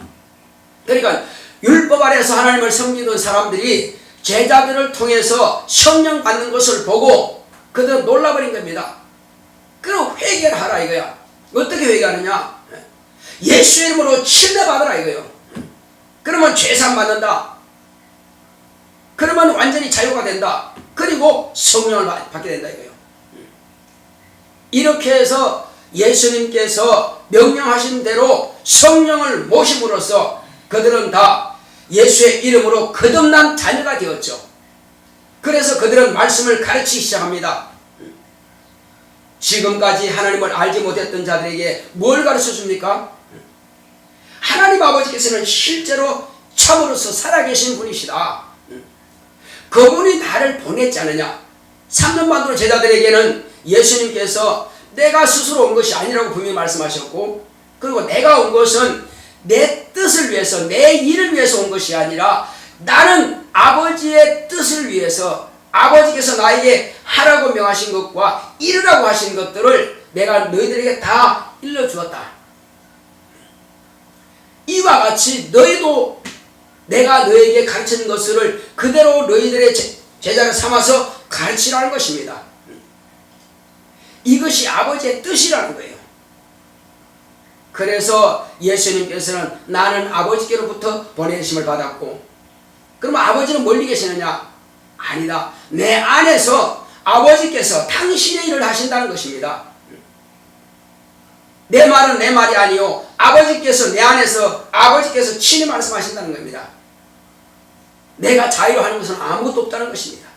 그러니까 율법 아래에서 하나님을 섬기던 사람들이 제자들을 통해서 성령 받는 것을 보고 그들은 놀라버린 겁니다. 그럼 회개를 하라 이거야. 어떻게 회개하느냐? 예수 이름으로 침례받으라 이거요. 그러면 죄산 받는다. 그러면 완전히 자유가 된다. 그리고 성령을 받게 된다 이거요. 이렇게 해서 예수님께서 명령하신 대로 성령을 모심으로써 그들은 다 예수의 이름으로 거듭난 자녀가 되었죠. 그래서 그들은 말씀을 가르치기 시작합니다. 지금까지 하나님을 알지 못했던 자들에게 뭘 가르쳐 줍니까? 하나님 아버지께서는 실제로 참으로서 살아계신 분이시다. 그분이 나를 보냈지 않느냐. 3년 반으로 제자들에게는 예수님께서 내가 스스로 온 것이 아니라고 분명히 말씀하셨고, 그리고 내가 온 것은 내 뜻을 위해서, 내 일을 위해서 온 것이 아니라 나는 아버지의 뜻을 위해서, 아버지께서 나에게 하라고 명하신 것과 이루라고 하신 것들을 내가 너희들에게 다 일러주었다. 이와 같이 너희도 내가 너에게 가르친 것을 그대로 너희들의 제자를 삼아서 가르치라는 것입니다. 이것이 아버지의 뜻이라는 거예요. 그래서 예수님께서는 나는 아버지께로부터 보내심을 받았고, 그러면 아버지는 멀리 계시느냐? 아니다. 내 안에서 아버지께서 당신의 일을 하신다는 것입니다. 내 말은 내 말이 아니요, 아버지께서 내 안에서, 아버지께서 친히 말씀하신다는 겁니다. 내가 자유로 하는 것은 아무것도 없다는 것입니다.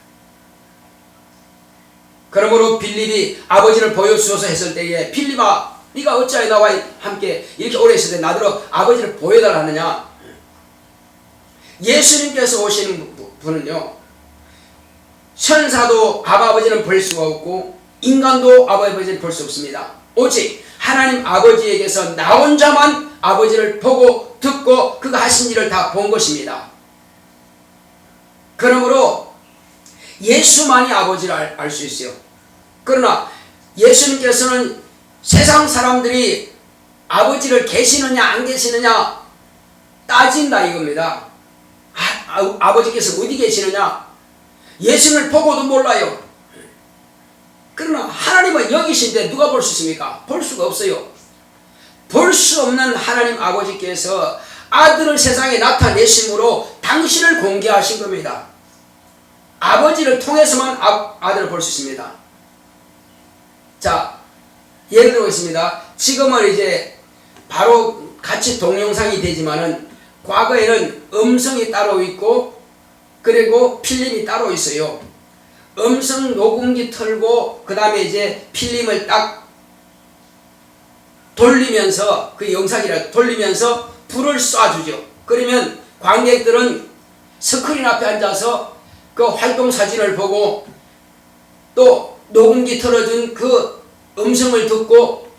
그러므로 빌립이 아버지를 보여주소서 했을 때에, 빌립아 네가 어찌하여 나와 함께 이렇게 오래 있을 때 나더러 아버지를 보여달라 하느냐? 예수님께서 오시는 분은요, 천사도 아버지는 볼 수가 없고 인간도 아버지를 볼 수 없습니다. 오직 하나님 아버지에게서 나온 자만 아버지를 보고 듣고 그가 하신 일을 다 본 것입니다. 그러므로 예수만이 아버지를 알 수 있어요. 그러나 예수님께서는 세상 사람들이 아버지를 계시느냐 안 계시느냐 따진다 이겁니다. 아버지께서 어디 계시느냐? 예수님을 보고도 몰라요. 그러나 하나님은 여기신데 누가 볼 수 있습니까? 볼 수가 없어요. 볼 수 없는 하나님 아버지께서 아들을 세상에 나타내심으로 당신을 공개하신 겁니다. 아버지를 통해서만 아들을 볼 수 있습니다. 자, 예를 들어보겠습니다. 지금은 이제 바로 같이 동영상이 되지만은 과거에는 음성이 따로 있고 그리고 필름이 따로 있어요. 음성 녹음기 틀고 그 다음에 이제 필름을 딱 돌리면서 그 영상이라 돌리면서 불을 쏴주죠. 그러면 관객들은 스크린 앞에 앉아서 그 활동 사진을 보고 또 녹음기 틀어준 그 음성을 듣고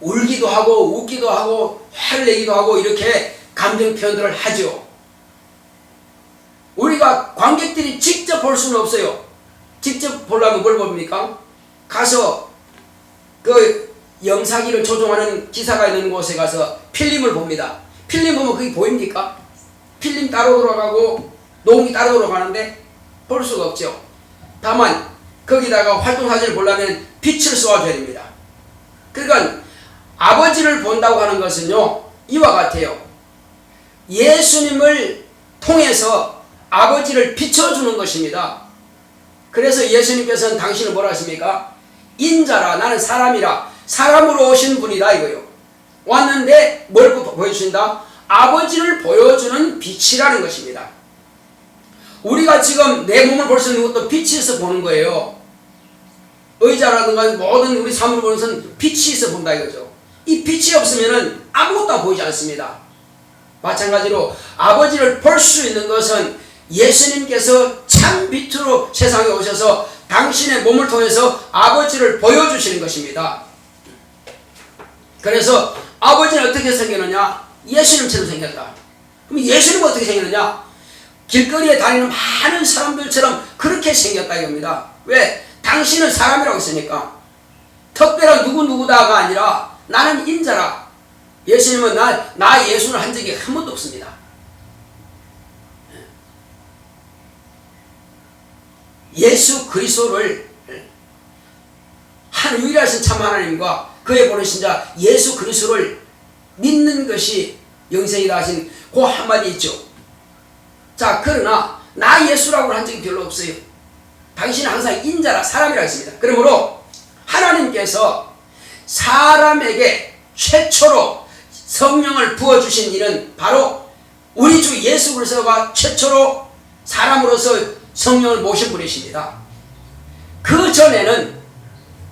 울기도 하고 웃기도 하고 화를 내기도 하고 이렇게 감정 표현들을 하죠. 우리가 관객들이 직접 볼 수는 없어요. 직접 보려면 뭘 봅니까? 가서 그 영상기를 조종하는 기사가 있는 곳에 가서 필름을 봅니다. 필름 보면 그게 보입니까? 필름 따로 돌아가고 녹음이 따로 돌아가는데 볼 수가 없죠. 다만 거기다가 활동사진을 보려면 빛을 쏘아줘야 됩니다. 그러니까 아버지를 본다고 하는 것은요, 이와 같아요. 예수님을 통해서 아버지를 비춰주는 것입니다. 그래서 예수님께서는 당신을 뭐라 하십니까? 인자라, 나는 사람이라, 사람으로 오신 분이다 이거요. 왔는데 뭘 보여주신다? 아버지를 보여주는 빛이라는 것입니다. 우리가 지금 내 몸을 볼 수 있는 것도 빛에서 보는 거예요. 의자라든가 모든 우리 사물을 보는 것은 빛이 있어 본다 이거죠. 이 빛이 없으면 아무것도 보이지 않습니다. 마찬가지로 아버지를 볼 수 있는 것은 예수님께서 참 빛으로 세상에 오셔서 당신의 몸을 통해서 아버지를 보여주시는 것입니다. 그래서 아버지는 어떻게 생겼느냐? 예수님처럼 생겼다. 그럼 예수님은 어떻게 생겼느냐? 길거리에 다니는 많은 사람들처럼 그렇게 생겼다 이겁니다. 왜? 당신은 사람이라고 했으니까. 특별한 누구누구다가 아니라 나는 인자라. 예수님은 나 예수를 한 적이 한 번도 없습니다. 예수 그리스도를 한 유일하신 참 하나님과 그의 보내신 자 예수 그리스도를 믿는 것이 영생이다 하신 그 한마디 있죠. 자, 그러나 나 예수라고 한 적이 별로 없어요. 당신은 항상 인자라, 사람이라 했습니다. 그러므로 하나님께서 사람에게 최초로 성령을 부어주신 일은 바로 우리 주 예수 그리스도가 최초로 사람으로서 성령을 모신 분이십니다. 그 전에는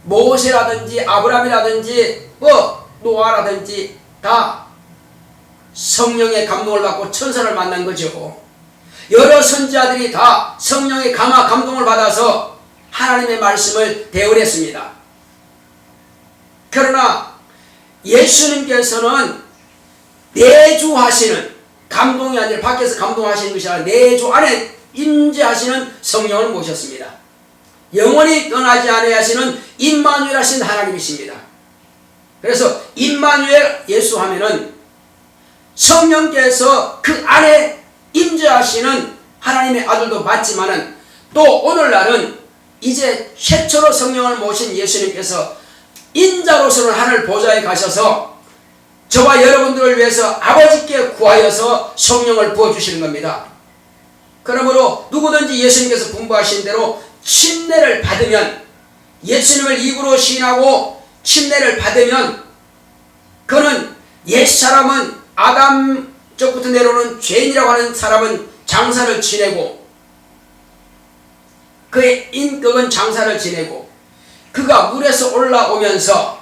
모세라든지 아브라함이라든지 노아라든지 다 성령의 감동을 받고 천사를 만난 거죠. 여러 선지자들이 다 성령의 감화 감동을 받아서 하나님의 말씀을 대언했습니다. 그러나 예수님께서는 내주하시는, 감동이 아니라 밖에서 감동하시는 것이 아니라 내주 안에 임재하시는 성령을 모셨습니다. 영원히 떠나지 아니하시는 임마누엘 하신 하나님이십니다. 그래서 임마누엘 예수 하면은 성령께서 그 안에 임재하시는 하나님의 아들도 맞지만은 또 오늘날은 이제 최초로 성령을 모신 예수님께서 인자로서는 하늘 보좌에 가셔서 저와 여러분들을 위해서 아버지께 구하여서 성령을 부어주시는 겁니다. 그러므로 누구든지 예수님께서 분부하신 대로 침례를 받으면, 예수님을 입으로 시인하고 침례를 받으면 그는 옛사람은 아담 쪽부터 내려오는 죄인이라고 하는 사람은 장사를 지내고 그의 인격은 장사를 지내고 그가 물에서 올라오면서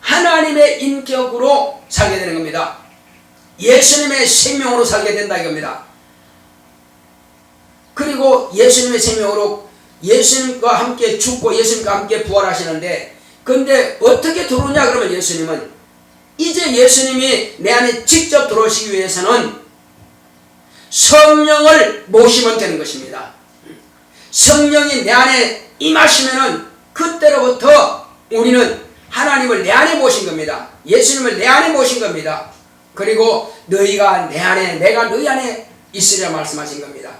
하나님의 인격으로 살게 되는 겁니다. 예수님의 생명으로 살게 된다 이겁니다. 그리고 예수님의 생명으로 예수님과 함께 죽고 예수님과 함께 부활하시는데, 근데 어떻게 들어오냐 그러면 예수님은 이제 예수님이 내 안에 직접 들어오시기 위해서는 성령을 모시면 되는 것입니다. 성령이 내 안에 임하시면은 그때로부터 우리는 하나님을 내 안에 모신 겁니다. 예수님을 내 안에 모신 겁니다. 그리고 너희가 내 안에, 내가 너희 안에 있으리라 말씀하신 겁니다.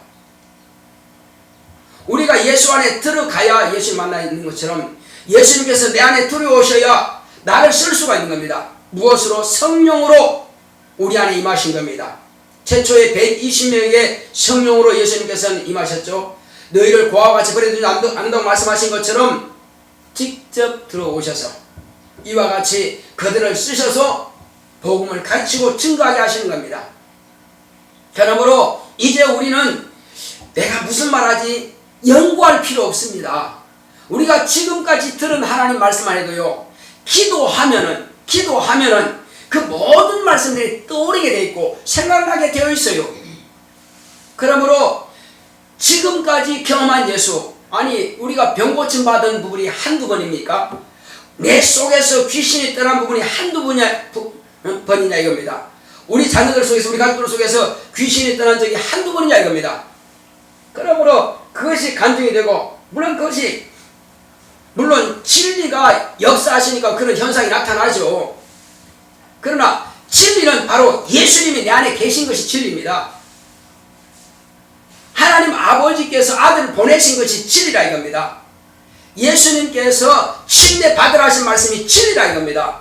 우리가 예수 안에 들어가야 예수님 만나 있는 것처럼 예수님께서 내 안에 들어오셔야 나를 쓸 수가 있는 겁니다. 무엇으로? 성령으로 우리 안에 임하신 겁니다. 최초에 120명에게 성령으로 예수님께서는 임하셨죠. 너희를 고아와 같이 버려두지 않는다고 말씀하신 것처럼 직접 들어오셔서 이와 같이 그들을 쓰셔서 복음을 가르치고 증거하게 하시는 겁니다. 그러므로 이제 우리는 내가 무슨 말하지 연구할 필요 없습니다. 우리가 지금까지 들은 하나님 말씀만 해도요, 기도하면은 그 모든 말씀들이 떠오르게 되어 있고 생각나게 되어 있어요. 그러므로 지금까지 경험한 예수, 아니 우리가 병고침 받은 부분이 한두 번입니까? 내 속에서 귀신이 떠난 부분이 한두 번이냐 이겁니다. 우리 자녀들 속에서, 우리 가족들 속에서 귀신이 떠난 적이 한두 번이냐 이겁니다. 그러므로 그것이 간증이 되고, 물론 진리가 역사하시니까 그런 현상이 나타나죠. 그러나 진리는 바로 예수님이 내 안에 계신 것이 진리입니다. 하나님 아버지께서 아들을 보내신 것이 진리라 이겁니다. 예수님께서 침례 받으라 하신 말씀이 진리라 이겁니다.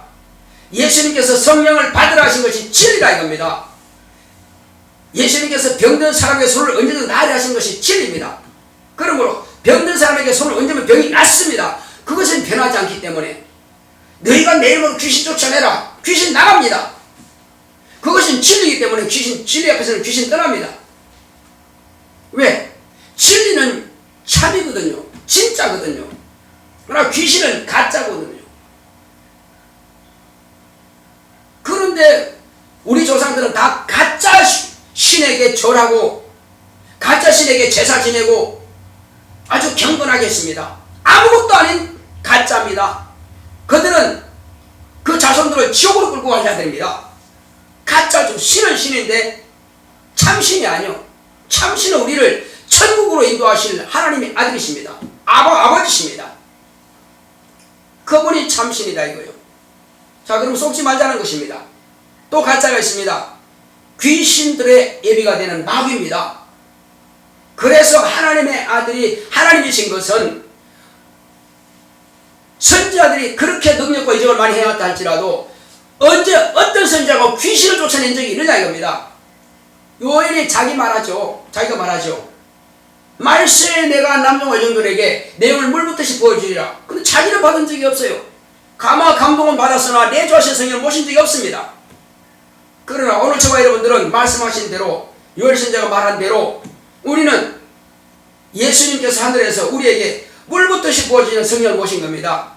예수님께서 성령을 받으라 하신 것이 진리라 이겁니다. 예수님께서 병든 사람에게 손을 얹어서 나으려 하신 것이 진리입니다. 그러므로 병든 사람에게 손을 얹으면 병이 낫습니다. 그것은 변하지 않기 때문에 너희가 내 이름으로 귀신 쫓아내라, 귀신 나갑니다. 그것은 진리이기 때문에 진리 앞에서는 귀신 떠납니다. 왜? 진리는 참이거든요. 진짜거든요. 그러나 귀신은 가짜거든요. 그런데 우리 조상들은 다 가짜 신에게 절하고 가짜 신에게 제사 지내고 아주 경건하게 했습니다. 아무것도 아닌 가짜입니다. 그들은 그 자손들을 지옥으로 끌고 간 자들입니다. 가짜죠. 신은 신인데 참신이 아니요. 참신은 우리를 천국으로 인도하실 하나님의 아들이십니다. 아버지십니다. 그분이 참신이다 이거요. 자, 그럼 속지 말자는 것입니다. 또 가짜가 있습니다. 귀신들의 예비가 되는 마귀입니다. 그래서 하나님의 아들이 하나님이신 것은 선지자들이 그렇게 능력과 이적을 많이 해왔다 할지라도 언제 어떤 선지자가 귀신을 쫓아낸 적이 있느냐 이겁니다. 요엘이 자기가 말하죠. 말세에 내가 남종과 여종들에게 내용을 물붓듯이 보여주리라. 근데 자기는 받은 적이 없어요. 감화 감동은 받았으나 내조하신 성령을 모신 적이 없습니다. 그러나 오늘 저와 여러분들은 말씀하신 대로, 요엘 선지자가 말한 대로 우리는 예수님께서 하늘에서 우리에게 물붓듯이 부어지는 성령을 모신 겁니다.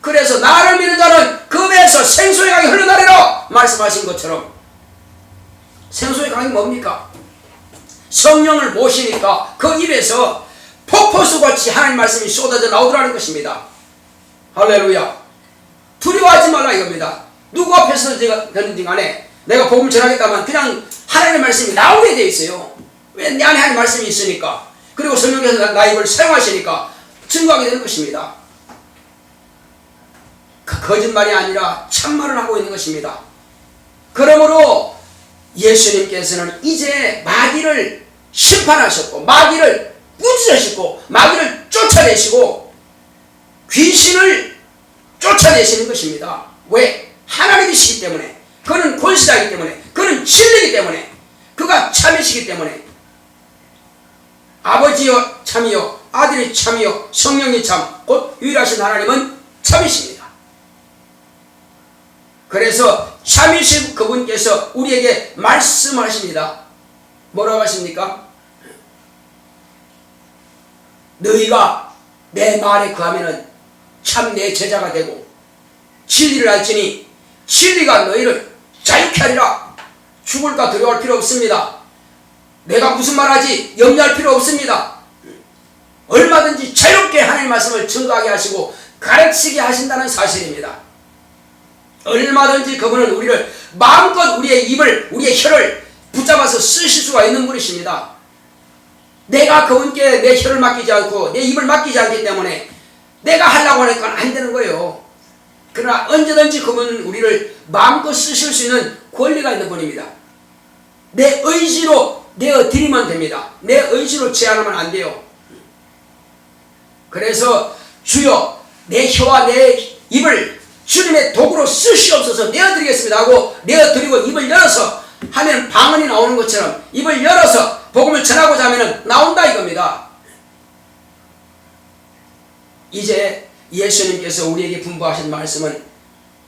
그래서 나를 믿는 자는 그 배에서 생수의 강이 흘러나리라 말씀하신 것처럼, 생수의 강이 뭡니까? 성령을 모시니까 그 입에서 폭포수같이 하나님 말씀이 쏟아져 나오더라는 것입니다. 할렐루야. 두려워하지 말라 이겁니다. 누구 앞에서 되는지 간에 내가 복음을 전하겠다면 그냥 하나님의 말씀이 나오게 되어 있어요. 왜? 내 안에 하나님의 말씀이 있으니까. 그리고 성령께서 나 입을 사용하시니까 증거하게 되는 것입니다. 그 거짓말이 아니라 참말을 하고 있는 것입니다. 그러므로 예수님께서는 이제 마귀를 심판하셨고 마귀를 꾸짖으시고 마귀를 쫓아내시고 귀신을 쫓아내시는 것입니다. 왜? 하나님이시기 때문에, 그는 권세자이기 때문에, 그는 진리이기 때문에, 그가 참이시기 때문에. 아버지여 참이요, 아들이 참이요, 성령이 참, 곧 유일하신 하나님은 참이십니다. 그래서 참이신 그분께서 우리에게 말씀하십니다. 뭐라고 하십니까? 너희가 내 말에 거하면은 참 내 제자가 되고 진리를 알지니 진리가 너희를 자유케 하리라. 죽을까 두려워할 필요 없습니다. 내가 무슨 말하지 염려할 필요 없습니다. 얼마든지 자유롭게 하나님의 말씀을 증거하게 하시고 가르치게 하신다는 사실입니다. 얼마든지 그분은 우리를 마음껏 우리의 입을, 우리의 혀를 붙잡아서 쓰실 수가 있는 분이십니다. 내가 그분께 내 혀를 맡기지 않고 내 입을 맡기지 않기 때문에 내가 하려고 하니까 안 되는 거예요. 그러나 언제든지 그분은 우리를 마음껏 쓰실 수 있는 권리가 있는 분입니다. 내 의지로 내어드리면 됩니다. 내 의지로 제한하면 안 돼요. 그래서 주여 내 혀와 내 입을 주님의 도구로 쓰시옵소서 내어드리겠습니다 하고 내어드리고 입을 열어서 하면 방언이 나오는 것처럼 입을 열어서 복음을 전하고자 하면 나온다 이겁니다. 이제 예수님께서 우리에게 분부하신 말씀은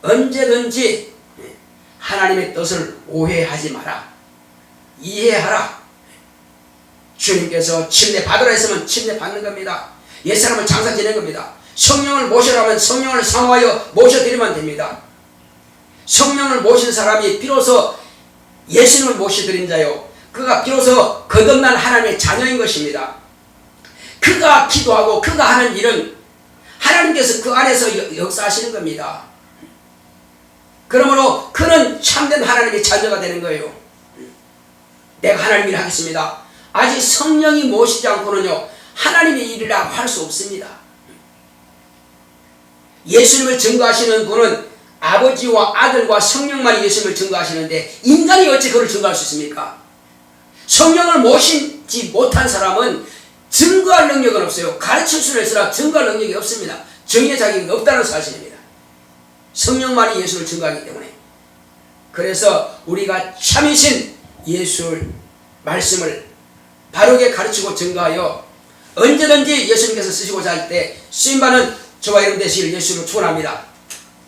언제든지 하나님의 뜻을 오해하지 마라. 이해하라. 주님께서 침례 받으라 했으면 침례 받는 겁니다. 옛사람을 장사 지낸 겁니다. 성령을 모시라면 성령을 사모하여 모셔드리면 됩니다. 성령을 모신 사람이 비로소 예수님을 모셔드린 자요, 그가 비로소 거듭난 하나님의 자녀인 것입니다. 그가 기도하고 그가 하는 일은 하나님께서 그 안에서 역사하시는 겁니다. 그러므로 그는 참된 하나님의 자녀가 되는 거예요. 내가 하나님 일 하겠습니다. 아직 성령이 모시지 않고는요 하나님의 일이라고 할 수 없습니다. 예수님을 증거하시는 분은 아버지와 아들과 성령만이 예수님을 증거하시는데 인간이 어찌 그를 증거할 수 있습니까? 성령을 모시지 못한 사람은 증거할 능력은 없어요. 가르칠 수는 있으나 증거할 능력이 없습니다. 정의의 자격이 없다는 사실입니다. 성령만이 예수를 증거하기 때문에. 그래서 우리가 참이신 예수의 말씀을 바르게 가르치고 증거하여 언제든지 예수님께서 쓰시고자 할 때 쓰임받는 저와 여러분 되시길 예수로 축원합니다.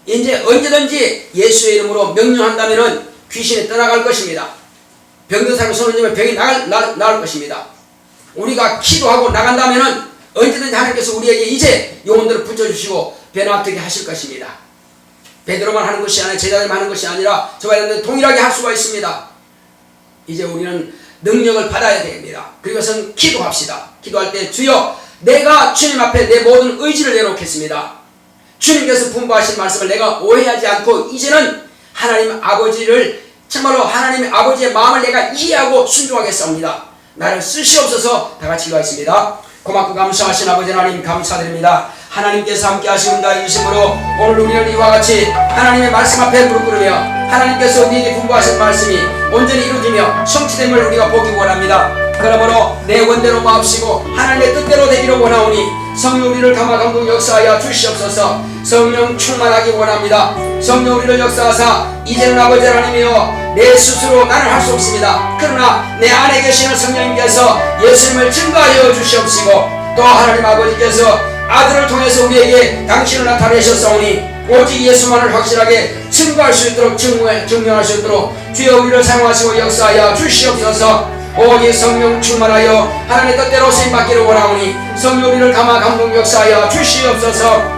이제 언제든지 예수의 이름으로 명령한다면 귀신이 떠나갈 것입니다. 병든 사람이 손을 들면 병이 나을 것입니다. 우리가 기도하고 나간다면 언제든지 하나님께서 우리에게 이제 영혼들을 붙여주시고 변화되게 하실 것입니다. 베드로만 하는 것이 아니라 제자들만 하는 것이 아니라 저와 여러분들 동일하게 할 수가 있습니다. 이제 우리는 능력을 받아야 됩니다. 그리고선 기도합시다. 기도할 때 주여 내가 주님 앞에 내 모든 의지를 내놓겠습니다. 주님께서 분부하신 말씀을 내가 오해하지 않고 이제는 하나님 아버지를 정말로 하나님의 아버지의 마음을 내가 이해하고 순종하겠습니다. 나를 쓰시옵소서. 다 같이 기도하겠습니다. 고맙고 감사하신 아버지 하나님 감사드립니다. 하나님께서 함께 하시는다 이심으로 오늘 우리를 이와 같이 하나님의 말씀 앞에 무릎 꿇으며 하나님께서 우리에게 분부하신 말씀이 온전히 이루어지며 성취됨을 우리가 보기 원합니다. 그러므로 내 원대로 마옵시고 하나님의 뜻대로 되기를 원하오니 성령 우리를 감화 감동 역사하여 주시옵소서. 성령 충만하기 원합니다. 성령 우리를 역사하사 이제는 아버지 하나님이여 내 스스로 나는 할 수 없습니다. 그러나 내 안에 계시는 성령님께서 예수님을 증거하여 주시옵시고 또 하나님 아버지께서 아들을 통해서 우리에게 당신을 나타내셨사오니 오직 예수만을 확실하게 증거할 수 있도록 증명할 수 있도록 주여 우리를 사용하시고 역사하여 주시옵소서. 오직 성령 충만하여 하나님의 뜻대로 쓰임받기를 원하오니 성령 우리를 감화 감동 역사하여 주시옵소서.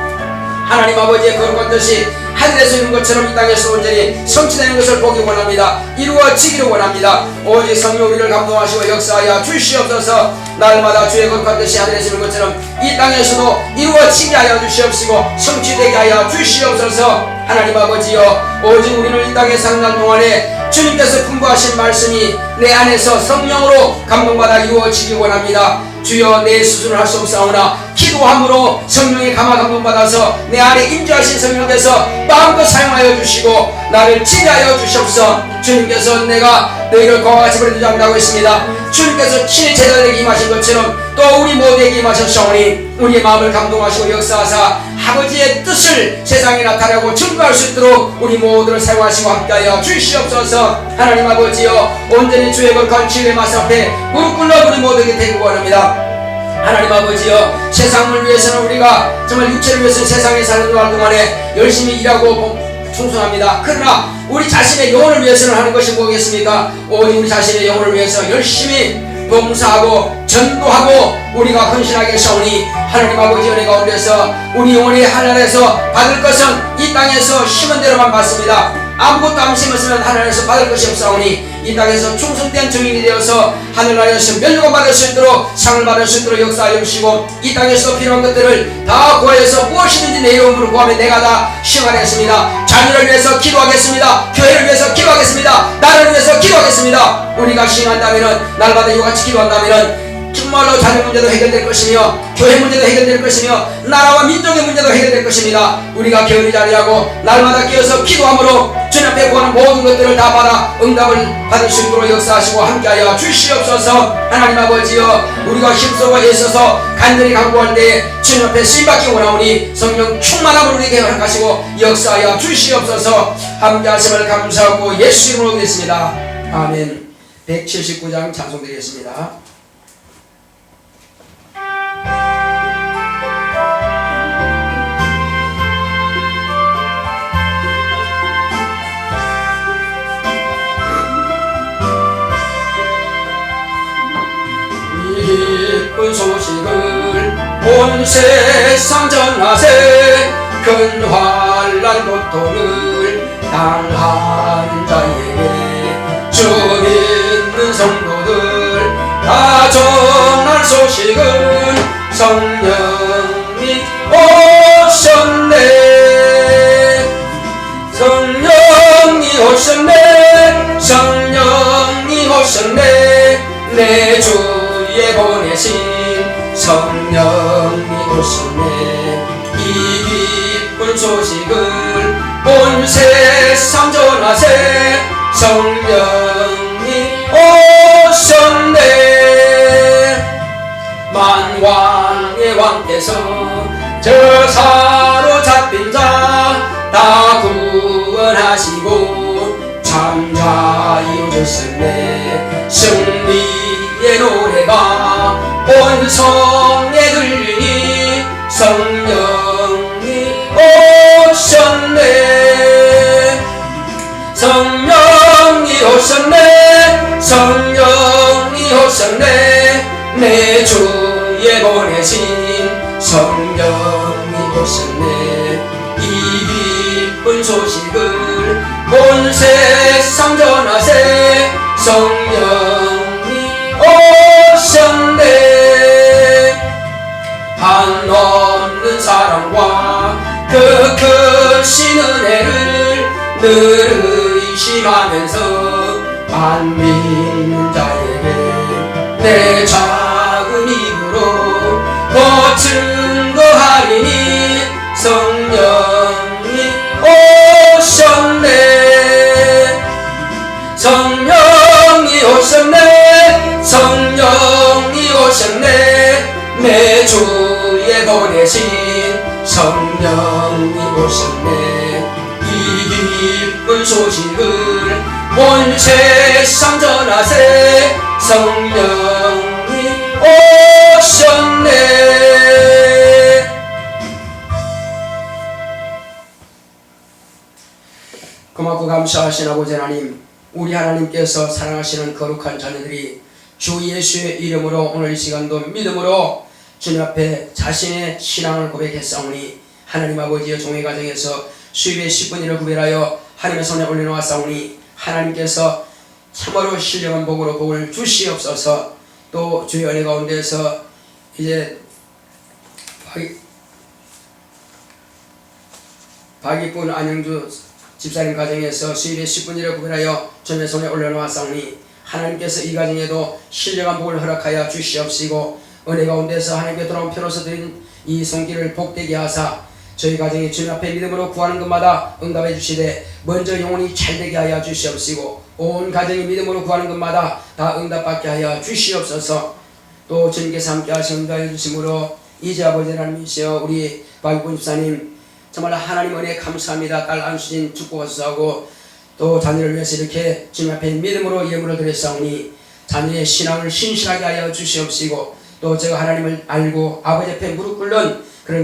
하나님 아버지의 거룩한 뜻이 하늘에서 이룬 것처럼 이 땅에서 온전히 성취되는 것을 보기 원합니다. 이루어지기를 원합니다. 오직 성령 우리를 감동하시고 역사하여 주시옵소서. 날마다 주의 거룩한 뜻이 하늘에서 이룬 것처럼 이 땅에서도 이루어지게 하여 주시옵시고 성취되게 하여 주시옵소서. 하나님 아버지여 오직 우리는 이 땅에 사는 동안에 주님께서 분부하신 말씀이 내 안에서 성령으로 감동받아 이루어지기 원합니다. 주여 내 스스로는 할 수 없사오나 기도함으로 성령의 감화 감동받아서 내 안에 임재하신 성령께서 마음껏 사용하여 주시고 나를 지혜하여 주시옵소서. 주님께서 내가 너희를 공과 같이 버려두지 않는다고 했습니다. 주님께서 친히 제자들에게 임하신 것처럼 또 우리 모두에게 임하셨사오니 우리의 마음을 감동하시고 역사하사 아버지의 뜻을 세상에 나타내고 증거할 수 있도록 우리 모두를 사용하시고 함께하여 주시옵소서. 하나님 아버지여 온전히 주의 거룩한 진리의 말씀 앞에 무릎 꿇러 우리 모두에게 되기 원합니다. 하나님 아버지여 세상을 위해서는 우리가 정말 육체를 위해서 세상에 사는 동안에 열심히 일하고 충성합니다. 그러나 우리 자신의 영혼을 위해서는 하는 것이 뭐겠습니까? 오직 우리 자신의 영혼을 위해서 열심히 봉사하고 전도하고 우리가 헌신하게 사오니 하나님 아버지 은혜 가운데서 우리 영혼이 하늘에서 받을 것은 이 땅에서 심은 대로만 받습니다. 아무것도 안 심었으면 하늘에서 받을 것이 없사오니 이 땅에서 충성된 증인이 되어서 하늘나라에서 면류관 받을 수 있도록 상을 받을 수 있도록 역사하여 주시고 이 땅에서 필요한 것들을 다 구하여서 무엇이든지 내 이름으로 구하면 내가 다 시행하겠습니다. 자녀를 위해서 기도하겠습니다. 교회를 위해서 기도하겠습니다. 나를 위해서 기도하겠습니다. 우리가 시행한다면 날마다 이같이 기도한다면 정말로 자녀 문제도 해결될 것이며 교회 문제도 해결될 것이며 나라와 민족의 문제도 해결될 것입니다. 우리가 게으르지 아니하고 날마다 깨어서 기도함으로 주님 앞에 구하는 모든 것들을 다 받아 응답을 받을 수 있도록 역사하시고 함께하여 주시옵소서. 하나님 아버지여, 우리가 힘쓰고 애써서 간절히 간구할 때에 주님 앞에 쓰임받기 원하오니 성령 충만함으로 우리에게 허락하시고 역사하여 주시옵소서. 함께하심을 감사하고 예수 이름으로 기도했습니다. 아멘. 179장 찬송드리겠습니다. 기쁜 소식을 온 세상 전하세. 큰 환난 고통을 당하는 자에게 주 믿는 성도들 다 전할 소식은 성령이 오셨네. 성령이 오셨네. 성령이 오셨네. 내 주에 보내신 성령이 오셨네. 이 기쁜 소식을 온 세상 전하세. 성령이 오셨네. 만왕의 왕께서 저 사로잡힌 자 다 구원하시고 참자 이루셨네. 승리의 노래가 온 성에 들리니 성령이 오셨네. 성령이 오셨네. 성령이 오셨네. 내 주에 보내신 성령이 오셨네. 이 기쁜 소식을 온 세상 전하세. 성령이 오셨네. 한없는 사랑과 그 크신 은혜를 늘 의심하면서 안 믿는 자에게 내 작은 입으로 더 증거하리니 성령이 오셨네. 성령이 오셨네. 성령이 오셨네. 내 주에 보내신 성령이 오셨네. 이 기쁜 소식을 온 세상 전하세. 성령이 오셨네. 고맙고 감사하신 아버지 하나님, 우리 하나님께서 사랑하시는 거룩한 자녀들이 주 예수의 이름으로 오늘 이 시간도 믿음으로 주님 앞에 자신의 신앙을 고백했사오니 하나님 아버지의 종의 가정에서 수입의 10분 1을 구별하여 하나님의 손에 올려놓았사오니 하나님께서 참으로 신령한 복으로 복을 주시옵소서. 또 주의 은혜 가운데서 이제 박이꾼 안영주 집사님 가정에서 수입의 10분 1을 구별하여 주님의 손에 올려놓았사오니 하나님께서 이 가정에도 신령한 복을 허락하여 주시옵시고 은혜 가운데서 하나님께 돌아온 편으로서 드린 이 손길을 복되게 하사 저희 가정이 주님 앞에 믿음으로 구하는 것마다 응답해 주시되 먼저 영혼이 잘되게 하여 주시옵시고 온 가정이 믿음으로 구하는 것마다 다 응답받게 하여 주시옵소서. 또 주님께서 함께 하시는 응답해 주심으로 이제 아버지 하나님이시여 우리 박이꾼 집사님 정말 하나님 은혜 감사합니다. 딸 안수진 축복하소서하고 또 자녀를 위해서 이렇게 주님 앞에 믿음으로 예물을 드렸사오니 자녀의 신앙을 신실하게 하여 주시옵시고 또 제가 하나님을 알고 아버지 앞에 무릎 꿇는 그런